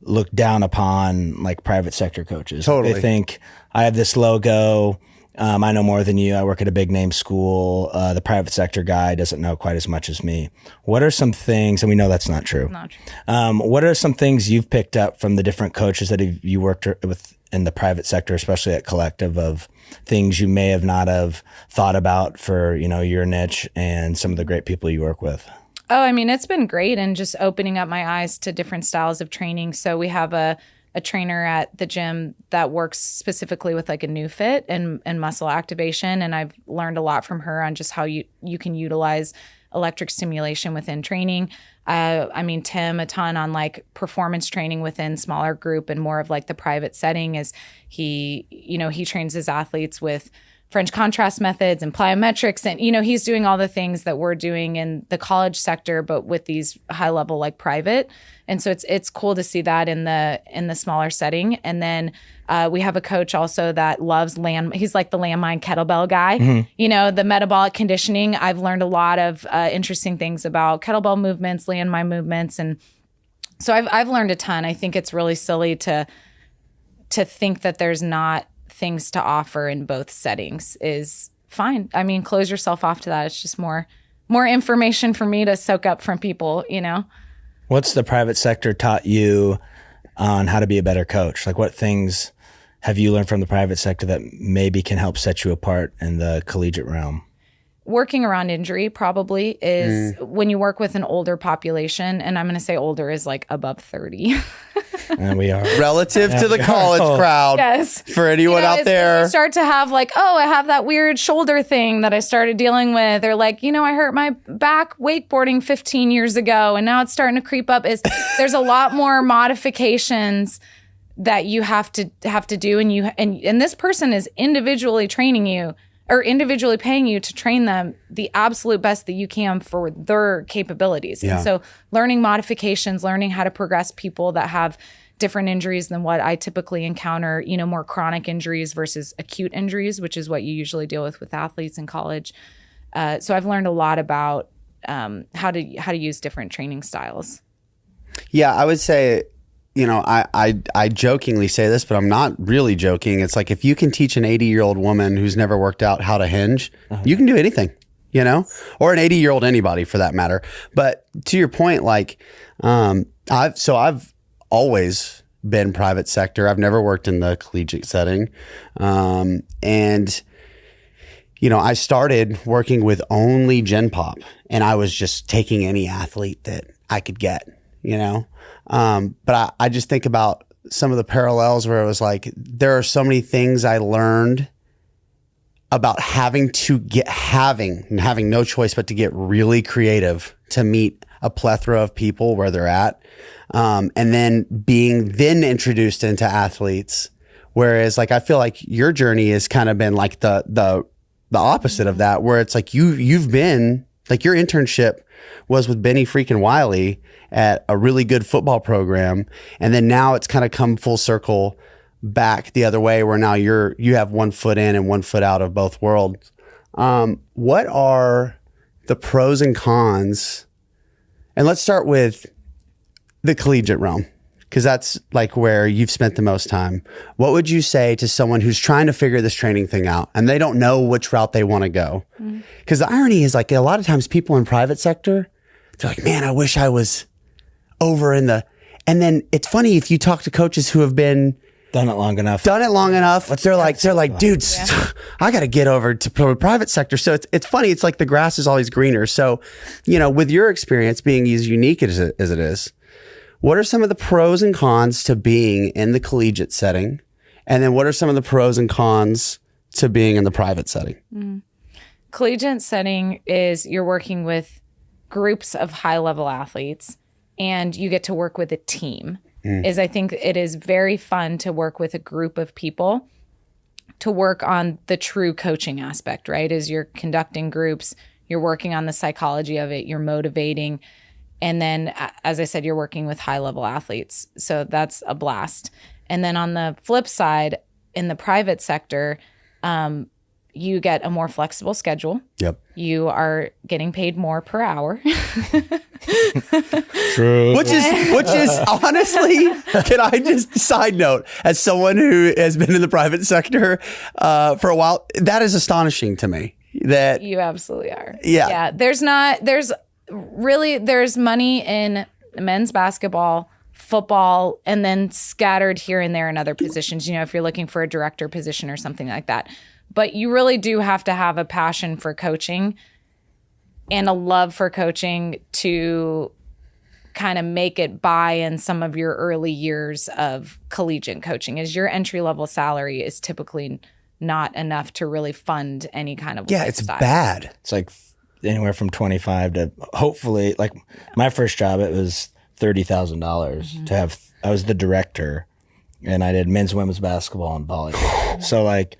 look down upon like private sector coaches. Totally. They think, I have this logo. I know more than you. I work at a big name school. The private sector guy doesn't know quite as much as me. What are some things, and we know that's not true. Not true. What are some things you've picked up from the different coaches that you worked with in the private sector, especially at Collective, of things you may have not have thought about for, your niche and some of the great people you work with? Oh, I mean, it's been great, and just opening up my eyes to different styles of training. So we have a trainer at the gym that works specifically with like a new fit and muscle activation. And I've learned a lot from her on just how you can utilize electric stimulation within training. Tim, a ton on like performance training within smaller group and more of like the private setting, is he trains his athletes with French contrast methods and plyometrics. And, he's doing all the things that we're doing in the college sector, but with these high level, like private. And so it's cool to see that in the smaller setting. And then we have a coach also that loves he's like the landmine kettlebell guy, the metabolic conditioning. I've learned a lot of interesting things about kettlebell movements, landmine movements. And so I've learned a ton. I think it's really silly to think that there's not things to offer in both settings is fine. I mean, close yourself off to that. It's just more information for me to soak up from people, What's the private sector taught you on how to be a better coach? Like, what things have you learned from the private sector that maybe can help set you apart in the collegiate realm? Working around injury probably is when you work with an older population, and I'm going to say older is like above 30. And we are. Relative to the college crowd. Yes. For anyone out there. You start to have like, oh, I have that weird shoulder thing that I started dealing with. Or like, I hurt my back wakeboarding 15 years ago and now it's starting to creep up. There's a lot more modifications that you have to do. And this person is individually training you or individually paying you to train them the absolute best that you can for their capabilities. Yeah. And so learning modifications, learning how to progress people that have different injuries than what I typically encounter, more chronic injuries versus acute injuries, which is what you usually deal with athletes in college. So I've learned a lot about how to use different training styles. Yeah, I would say, I jokingly say this, but I'm not really joking. It's like if you can teach an 80-year-old woman who's never worked out how to hinge, you can do anything, or an 80-year-old anybody for that matter. But to your point, like I've always been private sector. I've never worked in the collegiate setting. And I started working with only Gen Pop, and I was just taking any athlete that I could get, but I just think about some of the parallels where it was like, there are so many things I learned about having no choice but to get really creative to meet a plethora of people where they're at. And then being then introduced into athletes. Whereas like, I feel like your journey has kind of been like the opposite of that, where it's like you've been like, your internship was with Benny freaking Wiley at a really good football program. And then now it's kind of come full circle back the other way, where now you have 1 foot in and 1 foot out of both worlds. What are the pros and cons? And let's start with the collegiate realm, because that's like where you've spent the most time. What would you say to someone who's trying to figure this training thing out and they don't know which route they want to go? Because the irony is, like, a lot of times people in private sector, they're like, man, I wish I was over in the, and then it's funny if you talk to coaches who have been done it long enough, they're like, dude, I got to get over to private sector. So it's funny. It's like the grass is always greener. So, with your experience being as unique as it is, what are some of the pros and cons to being in the collegiate setting? And then what are some of the pros and cons to being in the private setting? Collegiate setting is you're working with groups of high-level athletes, and you get to work with a team. I think it is very fun to work with a group of people to work on the true coaching aspect, right? As you're conducting groups, you're working on the psychology of it, you're motivating. And then, as I said, you're working with high-level athletes. So that's a blast. And then on the flip side, in the private sector, you get a more flexible schedule. Yep. You are getting paid more per hour. True. Which is honestly, can I just side note, as someone who has been in the private sector for a while, that is astonishing to me. That You absolutely are. Yeah. There's money in men's basketball, football, and then scattered here and there in other positions, if you're looking for a director position or something like that. But you really do have to have a passion for coaching and a love for coaching to kind of make it by in some of your early years of collegiate coaching, as your entry-level salary is typically not enough to really fund any kind of lifestyle. It's bad. It's like anywhere from 25 to hopefully, like my first job, it was $30,000 to have. I was the director, and I did men's, women's basketball and volleyball. So like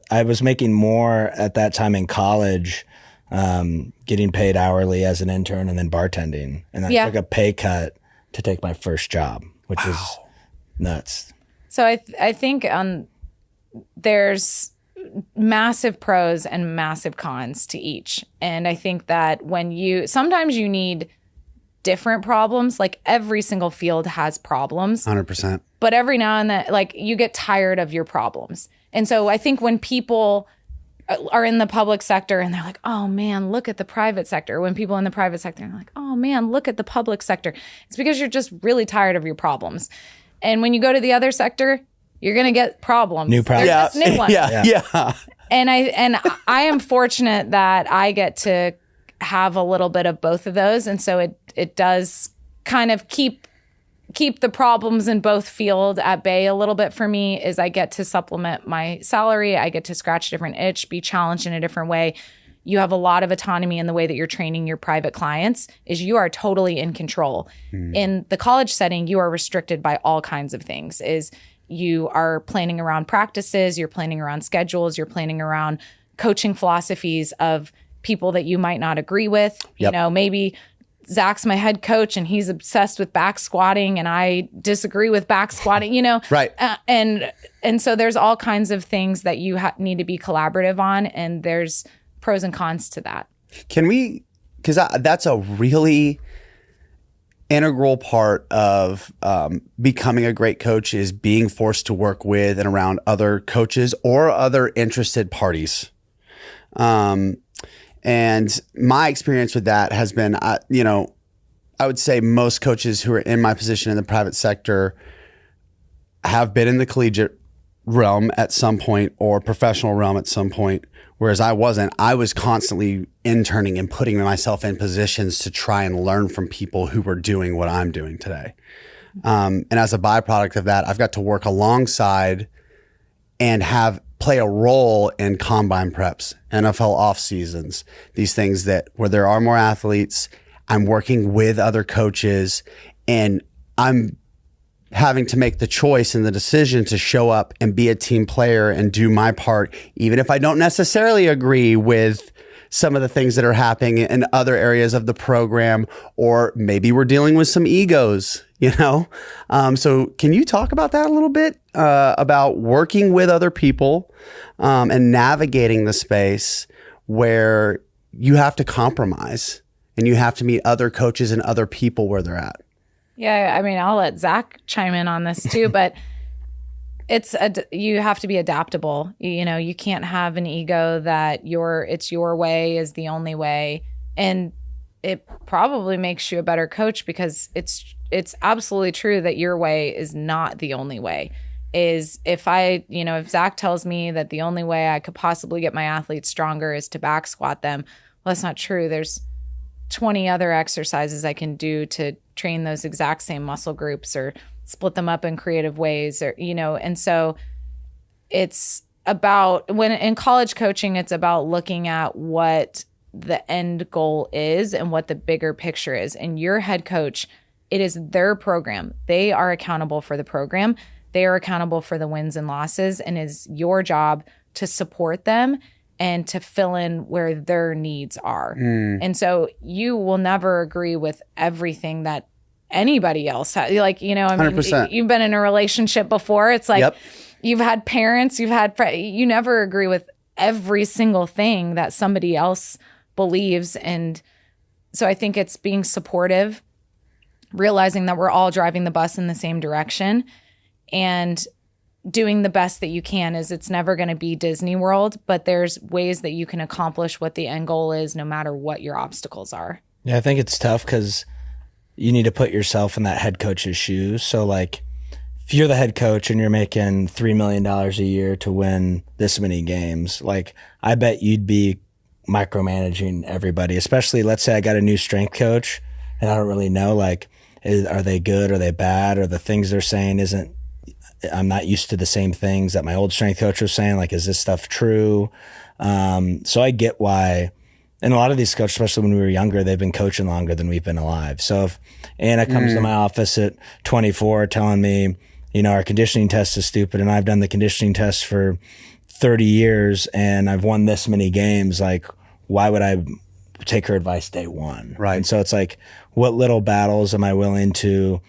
I was making more at that time in college, getting paid hourly as an intern and then bartending, and I took a pay cut to take my first job, which is nuts. So I think there's massive pros and massive cons to each. And I think that sometimes you need different problems. Like every single field has problems. 100%. But every now and then, like, you get tired of your problems. And so I think when people are in the public sector and they're like, oh man, look at the private sector. When people in the private sector are like, oh man, look at the public sector. It's because you're just really tired of your problems. And when you go to the other sector, you're going to get problems. New problems. There's just new ones. Yeah. And I am fortunate that I get to have a little bit of both of those. And so it does kind of keep the problems in both fields at bay a little bit for me. Is I get to supplement my salary. I get to scratch a different itch, be challenged in a different way. You have a lot of autonomy in the way that you're training your private clients. Is you are totally in control. In the college setting, you are restricted by all kinds of things. Is you are planning around practices, you're planning around schedules, you're planning around coaching philosophies of people that you might not agree with. Yep. Maybe Zack's my head coach and he's obsessed with back squatting and I disagree with back squatting, Right. And so there's all kinds of things that you need to be collaborative on, and there's pros and cons to that. Can we, because that's a really integral part of becoming a great coach, is being forced to work with and around other coaches or other interested parties. And my experience with that has been, I would say most coaches who are in my position in the private sector have been in the collegiate realm at some point or professional realm at some point, whereas I wasn't. I was constantly interning and putting myself in positions to try and learn from people who were doing what I'm doing today. And as a byproduct of that, I've got to work alongside and play a role in combine preps, NFL off seasons, these things where there are more athletes. I'm working with other coaches, and I'm having to make the choice and the decision to show up and be a team player and do my part, even if I don't necessarily agree with some of the things that are happening in other areas of the program, or maybe we're dealing with some egos, you know? So can you talk about that a little bit, about working with other people, and navigating the space where you have to compromise and you have to meet other coaches and other people where they're at? Yeah, I mean, I'll let Zach chime in on this too, but you have to be adaptable. You know, you can't have an ego that it's your way is the only way, and it probably makes you a better coach, because it's absolutely true that your way is not the only way. If Zach tells me that the only way I could possibly get my athletes stronger is to back squat them, well, that's not true. There's 20 other exercises I can do to train those exact same muscle groups, or split them up in creative ways, or, you know. And so it's about, when in college coaching, it's about looking at what the end goal is and what the bigger picture is. And your head coach, it is their program. They are accountable for the program. They are accountable for the wins and losses, and it's your job to support them and to fill in where their needs are. And so you will never agree with everything that anybody else has. Like, you know, I mean, 100%. You've been in a relationship before. It's like, Yep. You've had parents, you've had you never agree with every single thing that somebody else believes. And so I think it's being supportive, realizing that we're all driving the bus in the same direction, and doing the best that you can. It's never going to be Disney World, but there's ways that you can accomplish what the end goal is, no matter what your obstacles are. Yeah, I think it's tough because you need to put yourself in that head coach's shoes. So like, if you're the head coach and you're making $3 million a year to win this many games, like, I bet you'd be micromanaging everybody, especially, let's say I got a new strength coach and I don't really know, like, are they good? Are they bad? Or the things they're saying I'm not used to the same things that my old strength coach was saying. Like, is this stuff true? So I get why. And a lot of these coaches, especially when we were younger, they've been coaching longer than we've been alive. So if Anna comes to my office at 24 telling me, you know, our conditioning test is stupid, and I've done the conditioning test for 30 years and I've won this many games, like, why would I take her advice day one? Right. And so it's like, what little battles am I willing to,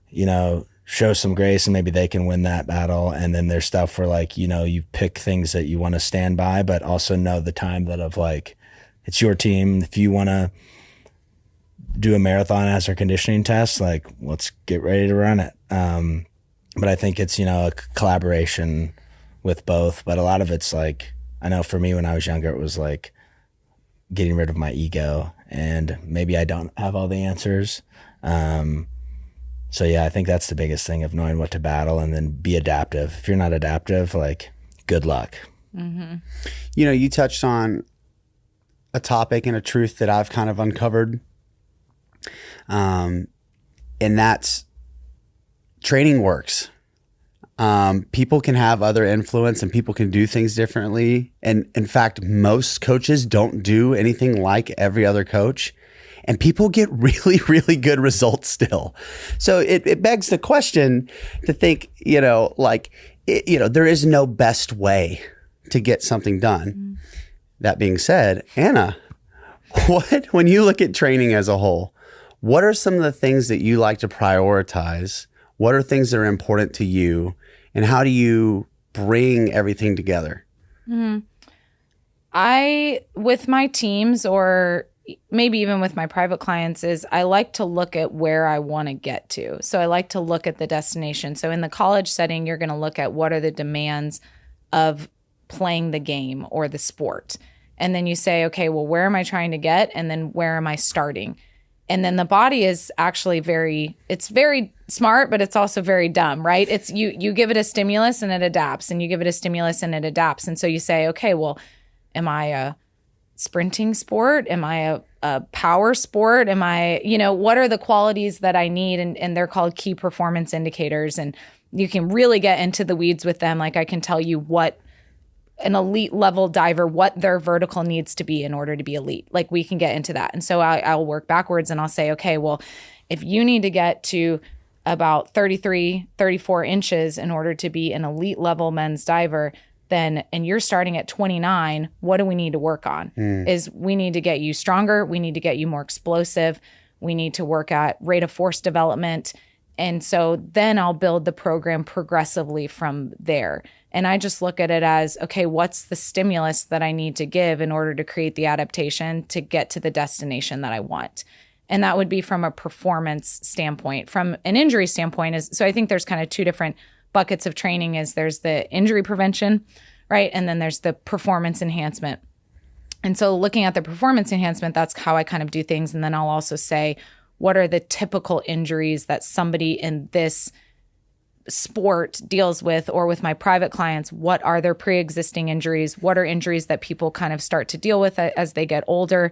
you know, show some grace, and maybe they can win that battle. And then there's stuff where, like, you know, you pick things that you want to stand by, but also know the time that of, like, it's your team. If you want to do a marathon as our conditioning test, like, let's get ready to run it. But I think it's, you know, a collaboration with both. But a lot of it's like, I know for me when I was younger, it was like getting rid of my ego, and maybe I don't have all the answers. So yeah, I think that's the biggest thing, of knowing what to battle and then be adaptive. If you're not adaptive, like, good luck. Mm-hmm. You know, you touched on a topic and a truth that I've kind of uncovered. And that's training works. People can have other influence and people can do things differently. And in fact, most coaches don't do anything like every other coach. And people get really, really good results still. So it begs the question to think, you know, like, there is no best way to get something done. Mm-hmm. That being said, Anna, when you look at training as a whole, what are some of the things that you like to prioritize? What are things that are important to you? And how do you bring everything together? Mm-hmm. With my teams, or maybe even with my private clients, is I like to look at where I want to get to. So I like to look at the destination. So in the college setting, you're going to look at what are the demands of playing the game or the sport. And then you say, okay, well, where am I trying to get? And then where am I starting? And then the body is actually it's very smart, but it's also very dumb, right? It's you give it a stimulus and it adapts, and you give it a stimulus and it adapts. And so you say, okay, well, am I a sprinting sport? Am I a power sport? Am I, what are the qualities that I need? And they're called key performance indicators. And you can really get into the weeds with them. Like, I can tell you what an elite level diver, what their vertical needs to be in order to be elite. Like we can get into that. And so I'll work backwards and I'll say, okay, well, if you need to get to about 33, 34 inches in order to be an elite level men's diver, then, and you're starting at 29, what do we need to work on? Is we need to get you stronger. We need to get you more explosive. We need to work at rate of force development. And so then I'll build the program progressively from there. And I just look at it as, okay, what's the stimulus that I need to give in order to create the adaptation to get to the destination that I want? And that would be from a performance standpoint. From an injury standpoint, so I think there's kind of two different buckets of training. Is there's the injury prevention, right? And then there's the performance enhancement. And so looking at the performance enhancement, that's how I kind of do things. And then I'll also say, what are the typical injuries that somebody in this sport deals with, or with my private clients? What are their pre-existing injuries? What are injuries that people kind of start to deal with as they get older?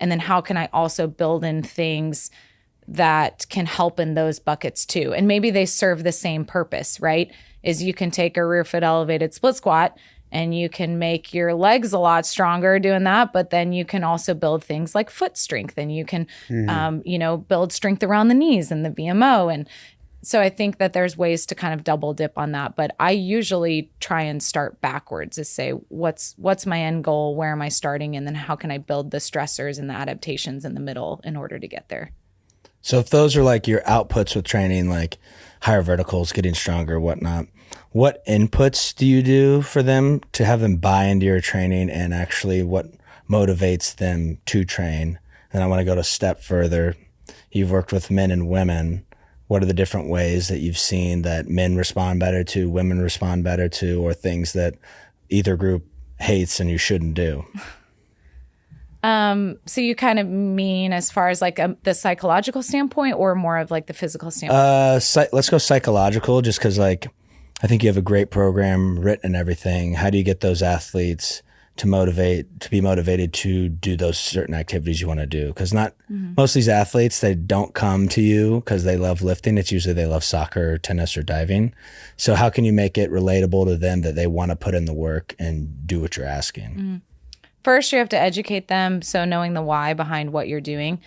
And then how can I also build in things that can help in those buckets too? And maybe they serve the same purpose, right? Is you can take a rear foot elevated split squat and you can make your legs a lot stronger doing that, but then you can also build things like foot strength, and you can, build strength around the knees and the VMO. And so I think that there's ways to kind of double dip on that, but I usually try and start backwards to say, what's my end goal? Where am I starting? And then how can I build the stressors and the adaptations in the middle in order to get there? So if those are like your outputs with training, like higher verticals, getting stronger, whatnot, what inputs do you do for them to have them buy into your training, and actually what motivates them to train? And I want to go a step further. You've worked with men and women. What are the different ways that you've seen that men respond better to, women respond better to, or things that either group hates and you shouldn't do? So you kind of mean as far as like the psychological standpoint, or more of like the physical standpoint? Let's go psychological, just because like I think you have a great program written and everything. How do you get those athletes to be motivated to do those certain activities you want to do? Because most of these athletes, they don't come to you because they love lifting. It's usually they love soccer or tennis or diving. So how can you make it relatable to them that they want to put in the work and do what you're asking? First, you have to educate them. So knowing the why behind what you're doing.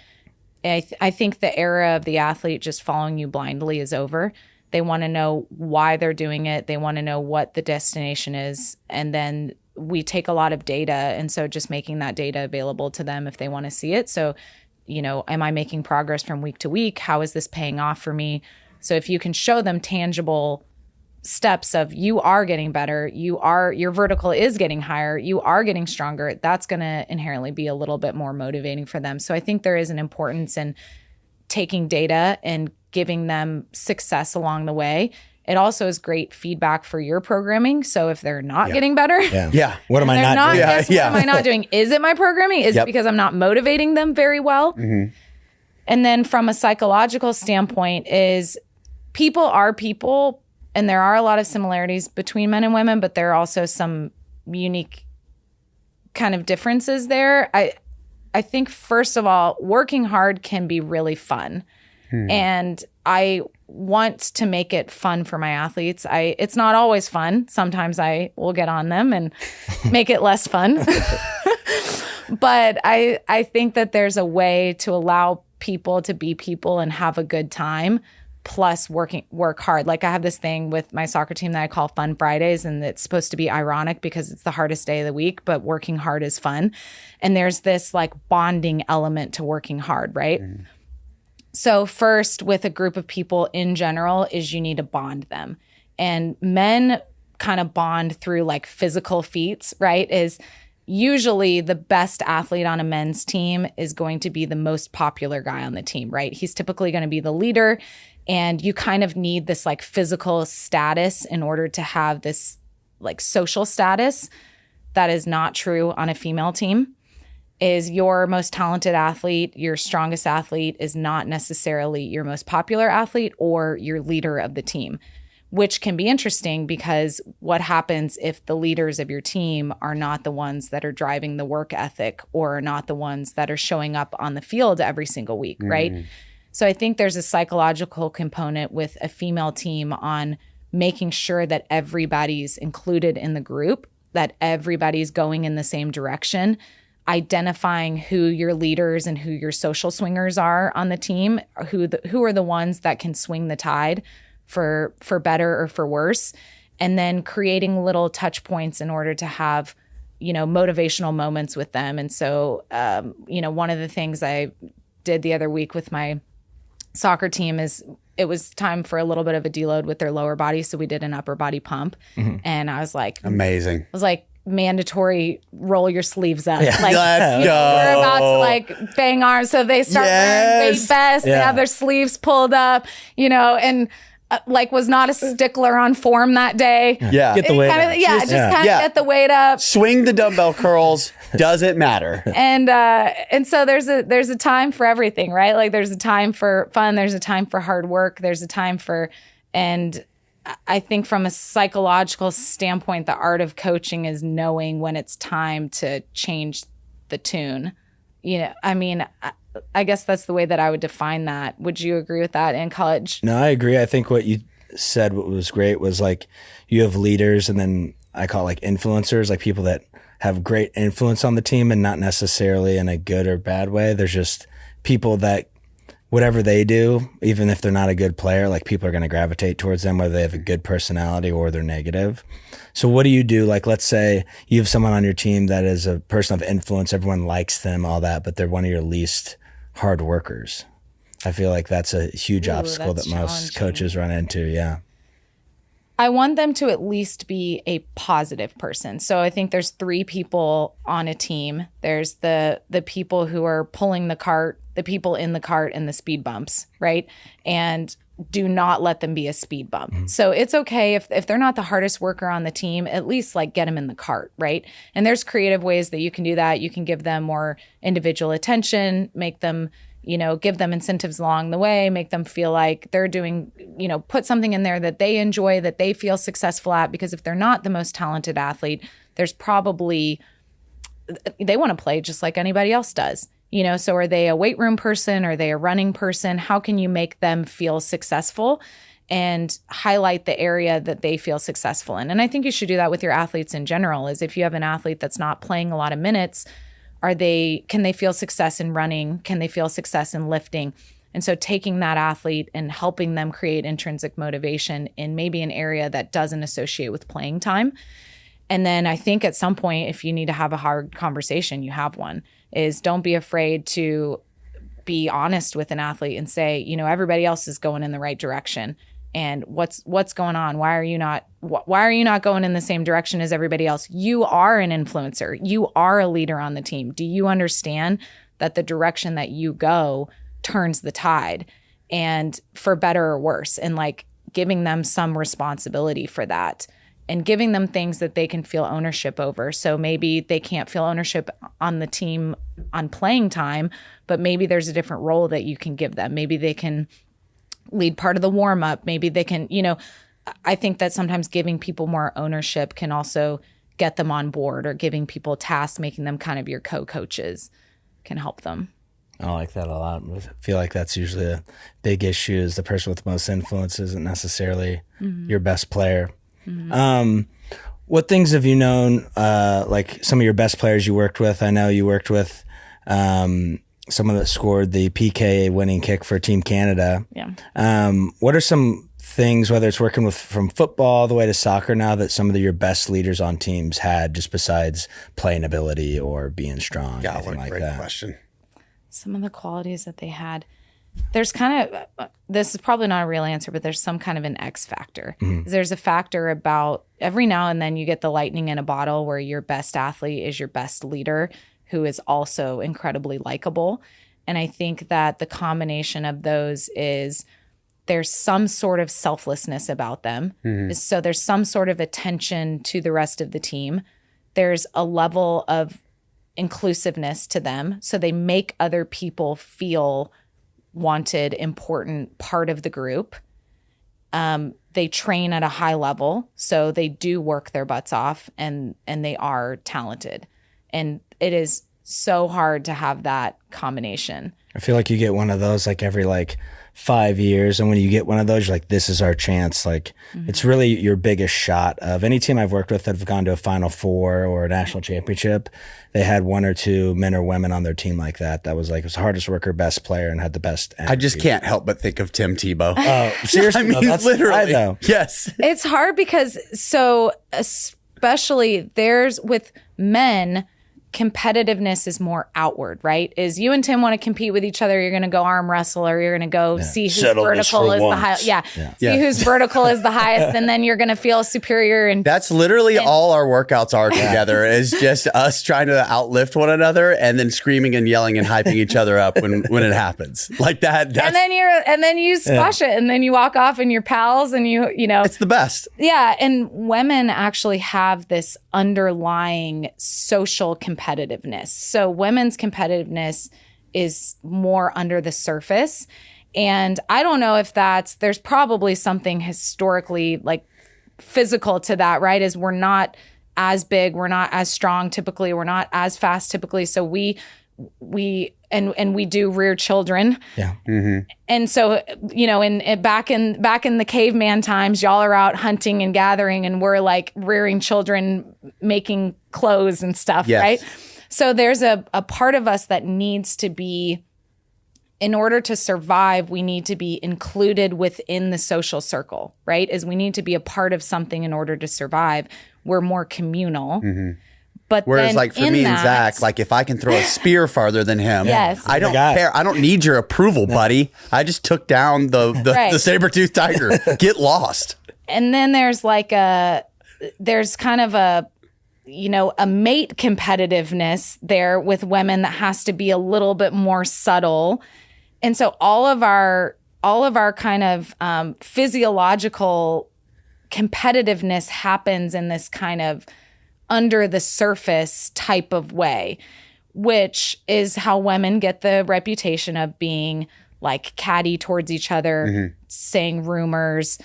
I think the era of the athlete just following you blindly is over. They want to know why they're doing it. They want to know what the destination is. And then we take a lot of data. And so just making that data available to them if they want to see it. So, am I making progress from week to week? How is this paying off for me? So if you can show them tangible steps of you are getting better, your vertical is getting higher, you are getting stronger, that's going to inherently be a little bit more motivating for them. So I think there is an importance in taking data and giving them success along the way. It also is great feedback for your programming. So if they're not getting better, what am I not doing? What am I not doing? Is it my programming? Is it because I'm not motivating them very well? And then from a psychological standpoint is people are people, and there are a lot of similarities between men and women, but there are also some unique kind of differences there. I think, first of all, working hard can be really fun. And I want to make it fun for my athletes. It's not always fun. Sometimes I will get on them and make it less fun. But I think that there's a way to allow people to be people and have a good time, plus work hard. Like I have this thing with my soccer team that I call Fun Fridays, and it's supposed to be ironic because it's the hardest day of the week, but working hard is fun. And there's this like bonding element to working hard, right? So first, with a group of people in general, is you need to bond them. And men kind of bond through like physical feats, right? Is usually the best athlete on a men's team is going to be the most popular guy on the team, right? He's typically going to be the leader. And you kind of need this like physical status in order to have this like social status. That is not true on a female team. Is your most talented athlete, your strongest athlete is not necessarily your most popular athlete or your leader of the team, which can be interesting because what happens if the leaders of your team are not the ones that are driving the work ethic or are not the ones that are showing up on the field every single week, right? So I think there's a psychological component with a female team on making sure that everybody's included in the group that everybody's going in the same direction, identifying who your leaders and who your social swingers are on the team, who are the ones that can swing the tide for better or for worse, and then creating little touch points in order to have, motivational moments with them. And so, one of the things I did the other week with my soccer team is it was time for a little bit of a deload with their lower body. So we did an upper body pump. And I was like, amazing. I was like, mandatory roll your sleeves up. Yeah. Like we're about to like bang arms. So they start wearing weight vests. They have their sleeves pulled up, and was not a stickler on form that day. Yeah. Get the weight up. Just kind of get the weight up. Swing the dumbbell curls. Doesn't matter. And so there's a time for everything, right? Like there's a time for fun. There's a time for hard work. There's a time for, and I think from a psychological standpoint, the art of coaching is knowing when it's time to change the tune. I guess that's the way that I would define that. Would you agree with that in college? No, I agree. I think what you said, what was great was like you have leaders, and then I call it like influencers, like people that have great influence on the team, and not necessarily in a good or bad way. There's just people that whatever they do, even if they're not a good player, like people are going to gravitate towards them, whether they have a good personality or they're negative. So what do you do? Like, let's say you have someone on your team that is a person of influence. Everyone likes them, all that, but they're one of your least hard workers. I feel like that's a huge obstacle that most coaches run into. Yeah. I want them to at least be a positive person. So I think there's 3 people on a team. There's the people who are pulling the cart, the people in the cart, and the speed bumps, right? And do not let them be a speed bump. Mm-hmm. So it's okay if they're not the hardest worker on the team, at least like get them in the cart, right? And there's creative ways that you can do that. You can give them more individual attention, make them, give them incentives along the way, make them feel like they're doing, put something in there that they enjoy, that they feel successful at. Because if they're not the most talented athlete, there's probably, they want to play just like anybody else does. So are they a weight room person? Are they a running person? How can you make them feel successful and highlight the area that they feel successful in? And I think you should do that with your athletes in general, is if you have an athlete that's not playing a lot of minutes, can they feel success in running? Can they feel success in lifting? And so taking that athlete and helping them create intrinsic motivation in maybe an area that doesn't associate with playing time. And then I think at some point, if you need to have a hard conversation, you have one, is don't be afraid to be honest with an athlete and say, everybody else is going in the right direction. And what's going on? Why are you not going in the same direction as everybody else? You are an influencer. You are a leader on the team. Do you understand that the direction that you go turns the tide, and for better or worse? And like giving them some responsibility for that, and giving them things that they can feel ownership over. So maybe they can't feel ownership on the team on playing time, but maybe there's a different role that you can give them. Maybe they can lead part of the warm up. Maybe they can, I think that sometimes giving people more ownership can also get them on board, or giving people tasks, making them kind of your co-coaches can help them. I like that a lot. I feel like that's usually a big issue, is the person with the most influence isn't necessarily your best player. Mm-hmm. What things have you known, like some of your best players you worked with? I know you worked with someone that scored the PK winning kick for Team Canada. Yeah. What are some things, whether it's working with from football all the way to soccer now, that some of your best leaders on teams had, just besides playing ability or being strong? Yeah, what a like great that? question. Some of the qualities that they had. There's kind of, this is probably not a real answer, but there's some kind of an X factor. Mm-hmm. There's a factor about every now and then you get the lightning in a bottle where your best athlete is your best leader, who is also incredibly likable. And I think that the combination of those is there's some sort of selflessness about them. Mm-hmm. So there's some sort of attention to the rest of the team. There's a level of inclusiveness to them. So they make other people feel wanted, important, part of the group. They train at a high level, so they do work their butts off, and they are talented. And it is so hard to have that combination. I feel like you get one of those like every 5 years. And when you get one of those, you're like, this is our chance. Like, it's really your biggest shot. Of any team I've worked with that have gone to a Final Four or a national championship, they had one or two men or women on their team like that. That was like, it was the hardest worker, best player, and had the best energy. I just can't help but think of Tim Tebow. Oh, seriously? I mean, No, that's literally. I know. Yes. It's hard because especially there's with men, competitiveness is more outward, right? Is you and Tim want to compete with each other, you're going to go arm wrestle, or you're going to go see whose vertical is the highest. See whose vertical is the highest, and then you're going to feel superior. And that's literally all our workouts are together is just us trying to outlift one another and then screaming and yelling and hyping each other up when it happens like that. And then you squash it, and then you walk off and you're pals, and you know it's the best. Yeah, and women actually have this underlying social competitiveness. So women's competitiveness is more under the surface. And I don't know if there's probably something historically like physical to that, right? Is we're not as big, we're not as strong typically, we're not as fast typically. So we do rear children. Yeah. Mm-hmm. And so, you know, back in the caveman times, y'all are out hunting and gathering, and we're like rearing children, making clothes and stuff, right? So there's a part of us that needs to be, in order to survive, we need to be included within the social circle, right? Is we need to be a part of something in order to survive. We're more communal. Mm-hmm. But whereas then like for me and Zach, like if I can throw a spear farther than him, I don't care. I don't need your approval, buddy. I just took down the saber-toothed tiger. Get lost. And then there's like there's kind of a mate competitiveness there with women that has to be a little bit more subtle. And so all of our kind of physiological competitiveness happens in this kind of under the surface type of way, which is how women get the reputation of being like catty towards each other, saying rumors,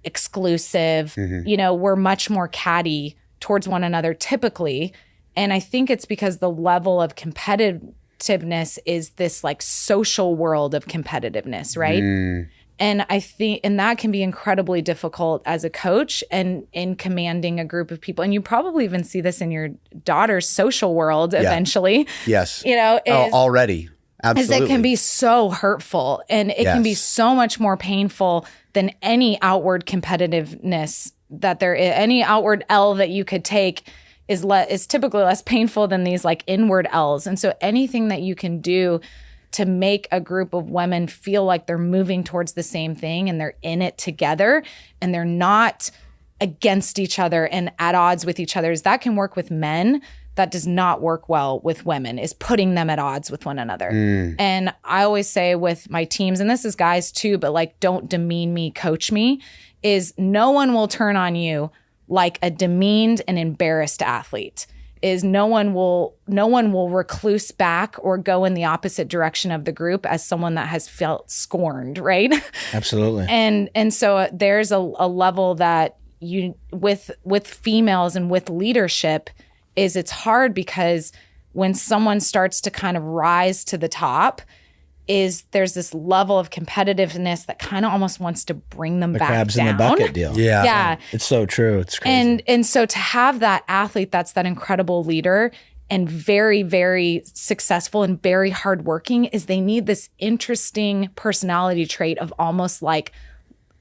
exclusive. You know, we're much more catty towards one another typically. And I think it's because the level of competitiveness is this like social world of competitiveness, right? And I think, and that can be incredibly difficult as a coach and in commanding a group of people. And you probably even see this in your daughter's social world eventually. Yes. You know, already. Absolutely. It can be so hurtful, and it can be so much more painful than any outward competitiveness that there is. Any outward L that you could take is typically less painful than these like inward L's. And so anything that you can do to make a group of women feel like they're moving towards the same thing and they're in it together and they're not against each other and at odds with each other, that can work with men. That does not work well with women, is putting them at odds with one another. And I always say with my teams, and this is guys too, but like, don't demean me, coach me, is no one will turn on you like a demeaned and embarrassed athlete. Is no one will recluse back or go in the opposite direction of the group as someone that has felt scorned, right? Absolutely. And so there's a level that you with females and with leadership is it's hard because when someone starts to kind of rise to the top, is there's this level of competitiveness that kind of almost wants to bring them back crabs down. in the bucket deal. Yeah. It's so true. It's crazy. And so to have that athlete that's that incredible leader and very, very successful and very hardworking is they need this interesting personality trait of almost like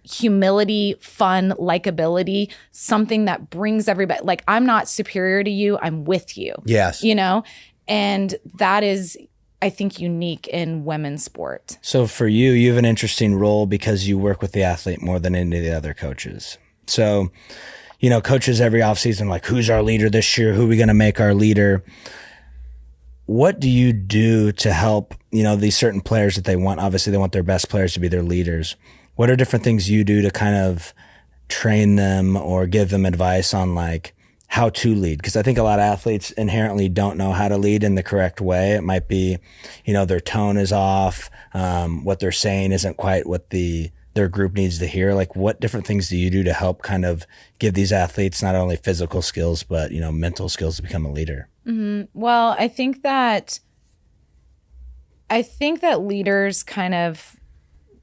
humility, fun, likability, something that brings everybody, like, I'm not superior to you, I'm with you. Yes. You know? And that is, I think, unique in women's sport. So for you, you have an interesting role because you work with the athlete more than any of the other coaches. So, you know, coaches every offseason, like, who's our leader this year? Who are we going to make our leader? What do you do to help, you know, these certain players that they want? Obviously, they want their best players to be their leaders. What are different things you do to kind of train them or give them advice on like how to lead? Because I think a lot of athletes inherently don't know how to lead in the correct way. It might be, you know, their tone is off. What they're saying isn't quite what their group needs to hear. Like, what different things do you do to help kind of give these athletes not only physical skills, but, you know, mental skills to become a leader? Mm-hmm. Well, I think that leaders kind of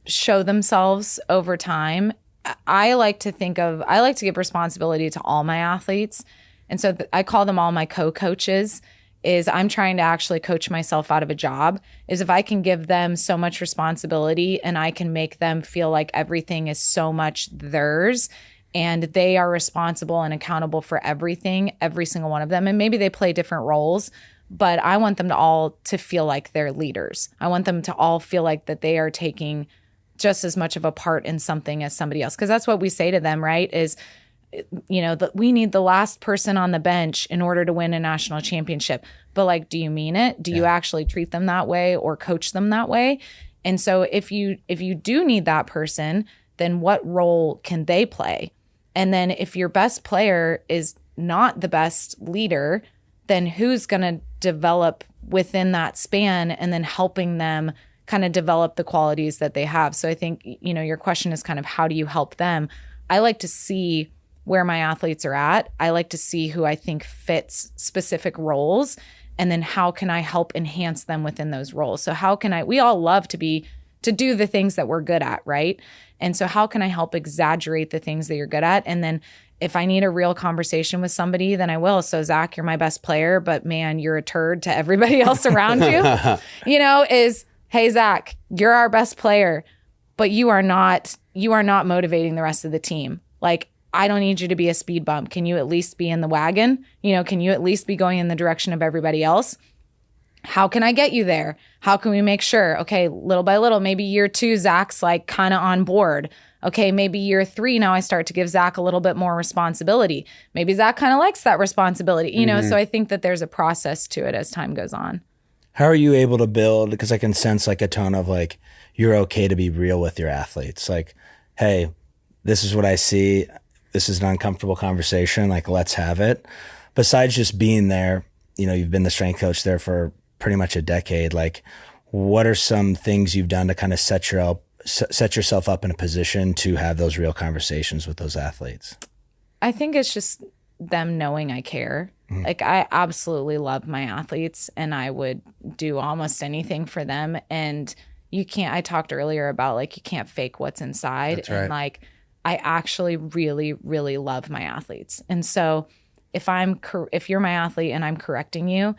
show themselves over time. I like to give responsibility to all my athletes. And so I call them all my co-coaches. Is I'm trying to actually coach myself out of a job, is if I can give them so much responsibility and I can make them feel like everything is so much theirs and they are responsible and accountable for everything, every single one of them. And maybe they play different roles, but I want them to all to feel like they're leaders. I want them to all feel like that they are taking just as much of a part in something as somebody else. Because that's what we say to them, right? Is, that we need the last person on the bench in order to win a national championship. But like, do you mean it? Do you actually treat them that way or coach them that way? And so if you do need that person, then what role can they play? And then if your best player is not the best leader, then who's going to develop within that span and then helping them kind of develop the qualities that they have. So I think, your question is kind of how do you help them? I like to see where my athletes are at. I like to see who I think fits specific roles, and then how can I help enhance them within those roles? So we all love to do the things that we're good at, right? And so how can I help exaggerate the things that you're good at? And then if I need a real conversation with somebody, then I will. So Zack, you're my best player, but man, you're a turd to everybody else around you. Hey, Zack, you're our best player, but you are not motivating the rest of the team. Like, I don't need you to be a speed bump. Can you at least be in the wagon? Can you at least be going in the direction of everybody else? How can I get you there? How can we make sure? Okay, little by little, maybe year 2, Zack's like kind of on board. Okay, maybe year 3, now I start to give Zack a little bit more responsibility. Maybe Zack kind of likes that responsibility, So I think that there's a process to it as time goes on. How are you able to build, because I can sense like a tone of like, you're okay to be real with your athletes. Like, hey, this is what I see. This is an uncomfortable conversation. Like, let's have it. Besides just being there, you've been the strength coach there for pretty much a decade. Like, what are some things you've done to kind of set yourself up in a position to have those real conversations with those athletes? I think it's just them knowing I care. Like, I absolutely love my athletes and I would do almost anything for them. And I talked earlier about like, you can't fake what's inside. That's right. And like, I actually really, really love my athletes. And so if you're my athlete and I'm correcting you,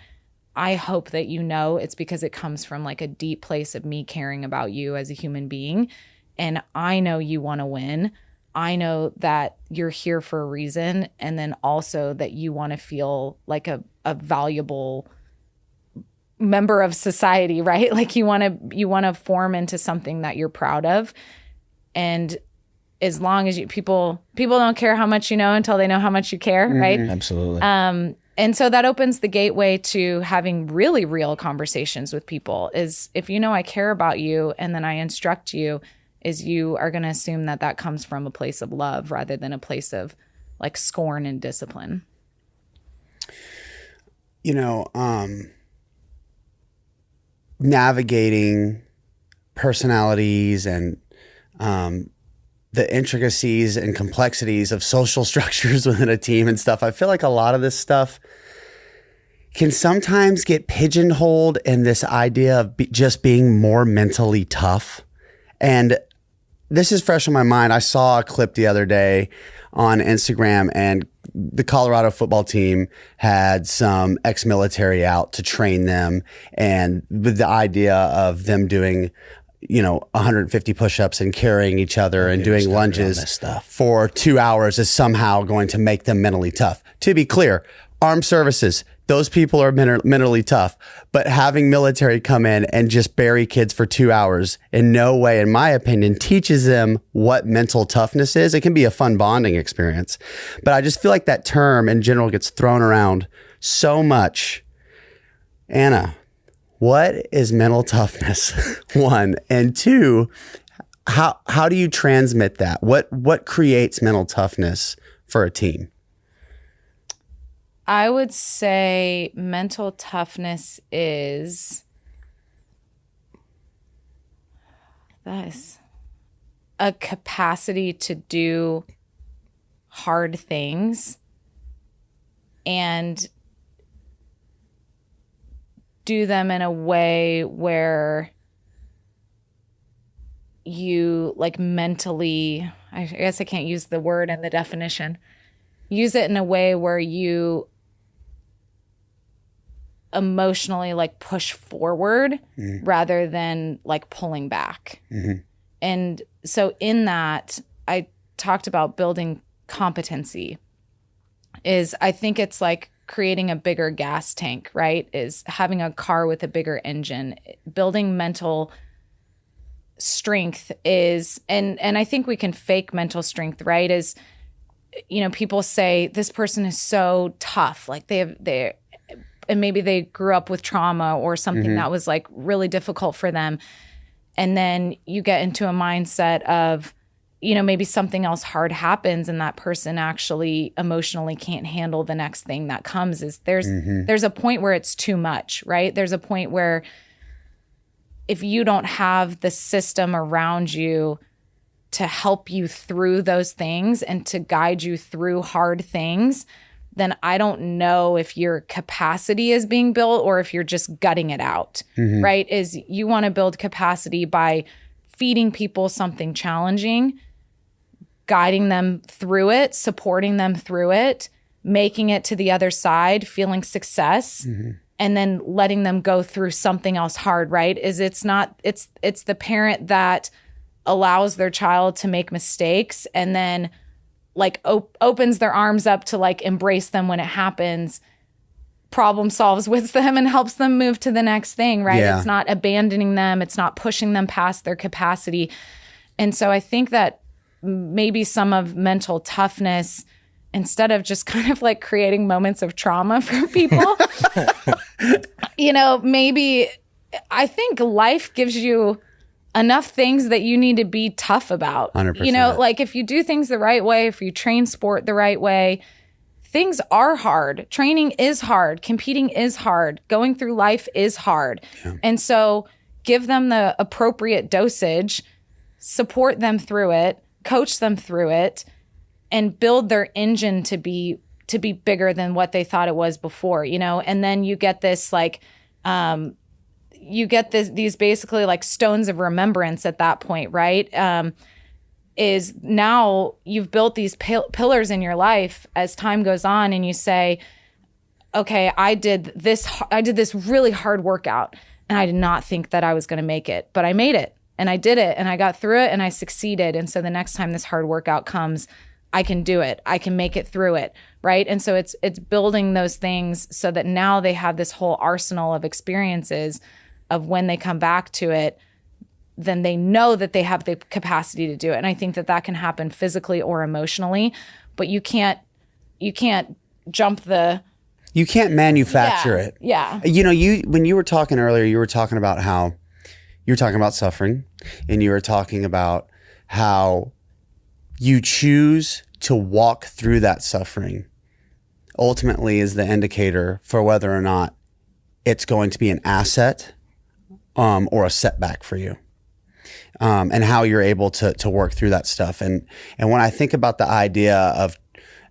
I hope that it's because it comes from like a deep place of me caring about you as a human being. And I know you want to win. I know that you're here for a reason. And then also that you want to feel like a valuable member of society, right? Like you want to form into something that you're proud of. And as long as people don't care how much you know until they know how much you care, right? Absolutely. And so that opens the gateway to having really real conversations with people. Is if I care about you and then I instruct you, is you are going to assume that comes from a place of love rather than a place of like scorn and discipline. Navigating personalities and the intricacies and complexities of social structures within a team and stuff. I feel like a lot of this stuff can sometimes get pigeonholed in this idea of just being more mentally tough. And this is fresh on my mind. I saw a clip the other day on Instagram, and the Colorado football team had some ex-military out to train them, and with the idea of them doing 150 push-ups and carrying each other and doing lunges for 2 hours is somehow going to make them mentally tough. To be clear, armed services, those people are mentally tough, but having military come in and just bury kids for 2 hours in no way, in my opinion, teaches them what mental toughness is. It can be a fun bonding experience, but I just feel like that term in general gets thrown around so much. Anna, what is mental toughness? 1, and 2, how do you transmit that? What creates mental toughness for a team? I would say mental toughness is a capacity to do hard things and do them in a way where you like mentally, I guess I can't use the word and the definition, use it in a way where you emotionally like push forward rather than like pulling back. And so in that, I talked about building competency. Is I think it's like creating a bigger gas tank, right? Is having a car with a bigger engine. Building mental strength is, and I think we can fake mental strength, right? Is, you know, people say this person is so tough, like and maybe they grew up with trauma or something that was like really difficult for them. And then you get into a mindset of, you know, maybe something else hard happens and that person actually emotionally can't handle the next thing that comes. Is there's a point where it's too much, right? There's a point where if you don't have the system around you to help you through those things and to guide you through hard things, then I don't know if your capacity is being built or if you're just gutting it out, right? Is you want to build capacity by feeding people something challenging, guiding them through it, supporting them through it, making it to the other side, feeling success, and then letting them go through something else hard, right? Is it's the parent that allows their child to make mistakes and then like opens their arms up to like embrace them when it happens, problem solves with them and helps them move to the next thing, right? Yeah. It's not abandoning them. It's not pushing them past their capacity. And so I think that maybe some of mental toughness, instead of just kind of like creating moments of trauma for people, you know, maybe I think life gives you enough things that you need to be tough about. 100%. You know, like if you do things the right way, if you train sport the right way, things are hard. Training is hard. Competing is hard. Going through life is hard. Yeah. And so give them the appropriate dosage, support them through it, coach them through it, and build their engine to be bigger than what they thought it was before, you know? And then you get this like, these basically like stones of remembrance at that point, right? Is now you've built these pillars in your life as time goes on, and you say, okay, I did this really hard workout, and I did not think that I was going to make it, but I made it, and I did it, and I got through it, and I succeeded. And so the next time this hard workout comes, I can do it. I can make it through it, right? And so it's building those things so that now they have this whole arsenal of experiences of when they come back to it, then they know that they have the capacity to do it. And I think that can happen physically or emotionally, but you can't jump the... You can't manufacture it. Yeah. You know, when you were talking earlier, you were talking about how you were talking about suffering, and you were talking about how you choose to walk through that suffering ultimately is the indicator for whether or not it's going to be an asset or a setback for you, and how you're able to work through that stuff. And when I think about the idea of,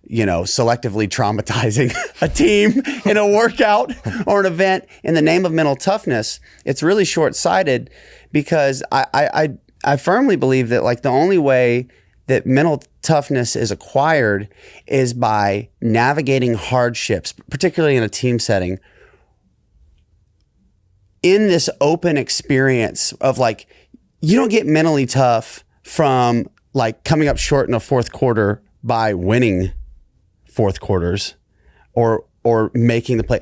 you know, selectively traumatizing a team in a workout or an event in the name of mental toughness, it's really short-sighted, because I firmly believe that like the only way that mental toughness is acquired is by navigating hardships, particularly in a team setting, in this open experience of like, you don't get mentally tough from like coming up short in a fourth quarter by winning fourth quarters or making the play.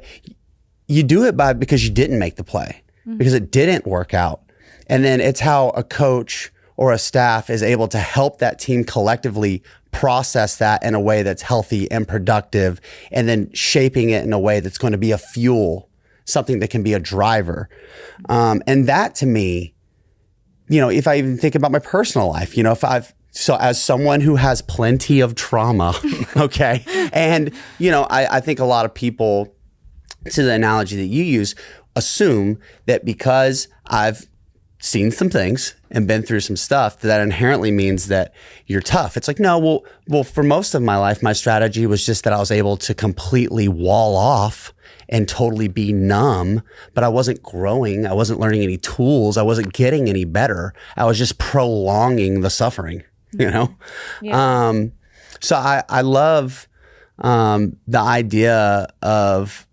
You do it because you didn't make the play, because it didn't work out. And then it's how a coach or a staff is able to help that team collectively process that in a way that's healthy and productive, and then shaping it in a way that's going to be a fuel, something that can be a driver. And that to me, you know, if I even think about my personal life, you know, so as someone who has plenty of trauma, okay, and, you know, I think a lot of people, to the analogy that you use, assume that because I've seen some things and been through some stuff, that inherently means that you're tough. It's like, no, well, for most of my life, my strategy was just that I was able to completely wall off and totally be numb, but I wasn't growing. I wasn't learning any tools. I wasn't getting any better. I was just prolonging the suffering, you know? Yeah. So I love the idea of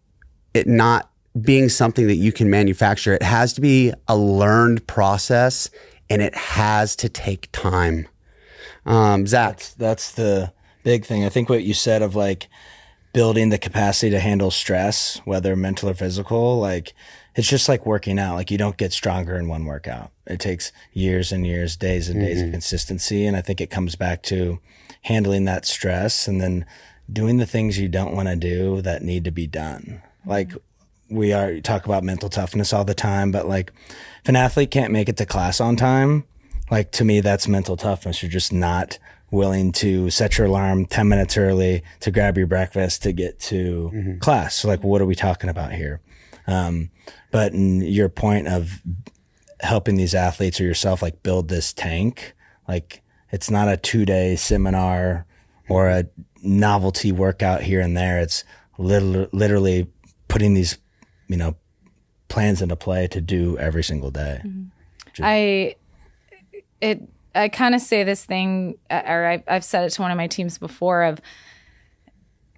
it not being something that you can manufacture. It has to be a learned process, and it has to take time. Zach. That's the big thing. I think what you said of like building the capacity to handle stress, whether mental or physical, like it's just like working out. Like you don't get stronger in one workout. It takes years and years, days and days of consistency. And I think it comes back to handling that stress and then doing the things you don't want to do that need to be done. Like we talk about mental toughness all the time, but like if an athlete can't make it to class on time, like to me, that's mental toughness. You're just not willing to set your alarm 10 minutes early to grab your breakfast to get to class. So like, what are we talking about here? But in your point of helping these athletes or yourself, like build this tank, like it's not a 2-day seminar or a novelty workout here and there. It's literally putting these, plans into play to do every single day. I kind of say this thing, or I've said it to one of my teams before of,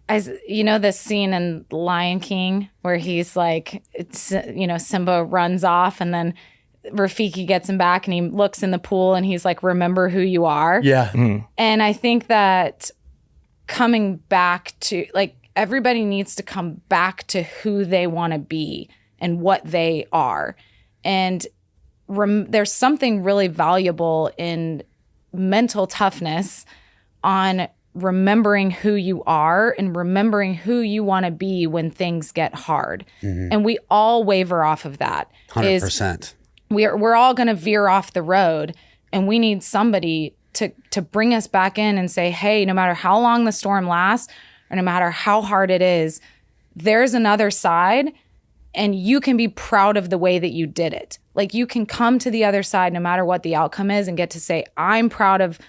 this scene in Lion King where he's like, Simba runs off and then Rafiki gets him back and he looks in the pool and he's like, remember who you are. Yeah. And I think that coming back to, like, everybody needs to come back to who they want to be and what they are. And there's something really valuable in mental toughness on remembering who you are and remembering who you want to be when things get hard. And we all waver off of that. 100%. We're all going to veer off the road, and we need somebody to bring us back in and say, hey, no matter how long the storm lasts or no matter how hard it is, there's another side, and you can be proud of the way that you did it. Like you can come to the other side no matter what the outcome is and get to say, I'm proud of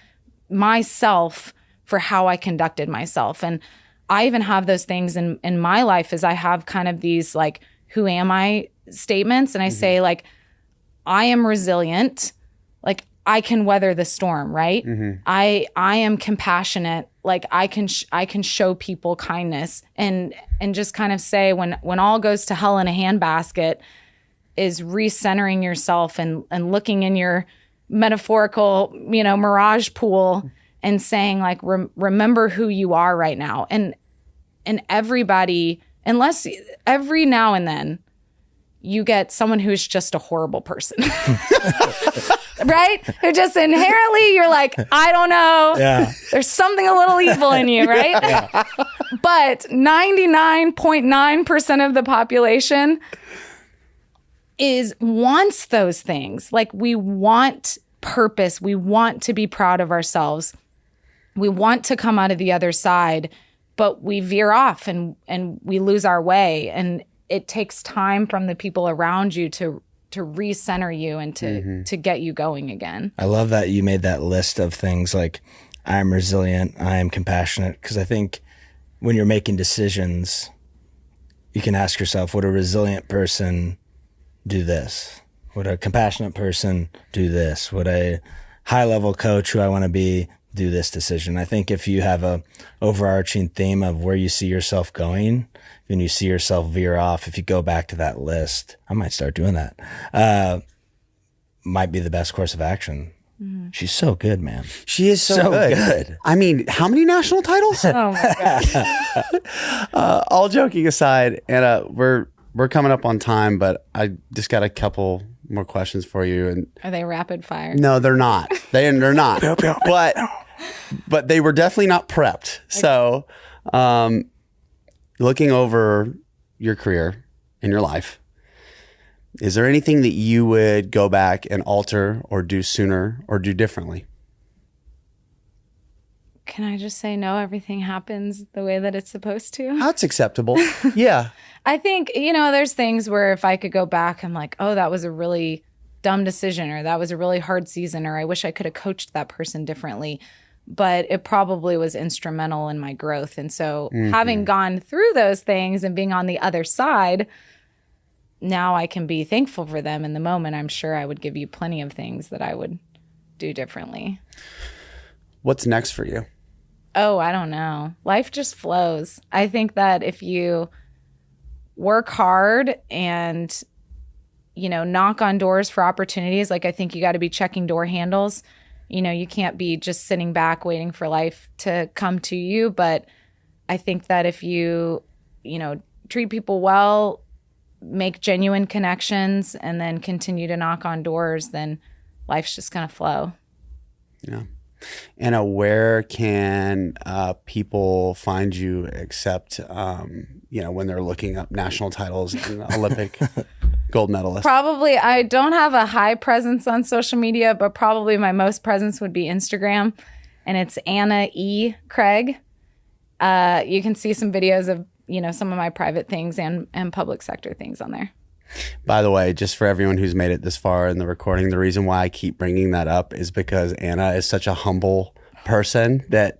myself for how I conducted myself. And I even have those things in my life as I have kind of these like, who am I statements. And I say like, I am resilient. Like I can weather the storm, right? I am compassionate. Like I can show people kindness and just kind of say when all goes to hell in a handbasket is recentering yourself and looking in your metaphorical, mirage pool and saying like, remember who you are right now. And everybody, unless every now and then you get someone who's just a horrible person, right? Who just inherently, you're like, I don't know. Yeah. There's something a little evil in you, right? Yeah. But 99.9% of the population wants those things. Like we want purpose. We want to be proud of ourselves. We want to come out of the other side, but we veer off and we lose our way. And it takes time from the people around you to recenter you and to get you going again. I love that you made that list of things like I am resilient, I am compassionate, because I think when you're making decisions, you can ask yourself, would a resilient person do this? Would a compassionate person do this? Would a high-level coach who I want to be do this decision? I think if you have a overarching theme of where you see yourself going, and you see yourself veer off, if you go back to that list, I might start doing that. Might be the best course of action. She's so good, man. She is so good. I mean, how many national titles? Oh my God. All joking aside, Anna, we're coming up on time, but I just got a couple more questions for you. And are they rapid fire? No, they're not. They're not. But they were definitely not prepped. So, looking over your career and your life, is there anything that you would go back and alter or do sooner or do differently? Can I just say no, everything happens the way that it's supposed to? That's acceptable. Yeah. I think, there's things where if I could go back, I'm like, oh, that was dumb decision, or that was a really hard season, or I wish I could have coached that person differently. But it probably was instrumental in my growth. And so having gone through those things and being on the other side, now I can be thankful for them. In the moment, I'm sure I would give you plenty of things that I would do differently. What's next for you? Oh, I don't know. Life just flows. I think that if you work hard and, you know, knock on doors for opportunities, like I think you got to be checking door handles. You know, you can't be just sitting back waiting for life to come to you. But I think that if you, you know, treat people well, make genuine connections, and then continue to knock on doors, then life's just going to flow. Yeah. Anna, where can people find you except, you know, when they're looking up national titles and Olympic gold medalists? Probably, I don't have a high presence on social media, but probably my most presence would be Instagram, and it's Anna E. Craig. You can see some videos of, you know, some of my private things and public sector things on there. By the way, just for everyone who's made it this far in the recording, the reason why I keep bringing that up is because Anna is such a humble person that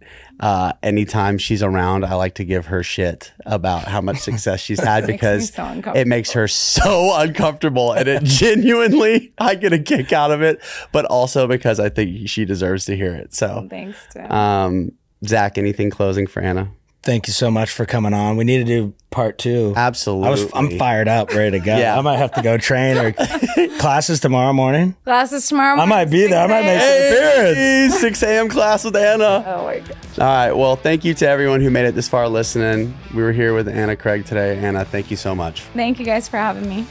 anytime she's around, I like to give her shit about how much success she's had because it makes her so uncomfortable, and it genuinely, I get a kick out of it, but also because I think she deserves to hear it. So thanks, Tim. Zach, anything closing for Anna? Thank you so much for coming on. We need to do part 2. Absolutely. I'm fired up, ready to go. Yeah. I might have to go train or classes tomorrow morning. Classes tomorrow morning. I might be there. I might make an appearance. 6 a.m. class with Anna. Oh my gosh. All right. Well, thank you to everyone who made it this far listening. We were here with Anna Craig today. Anna, thank you so much. Thank you guys for having me.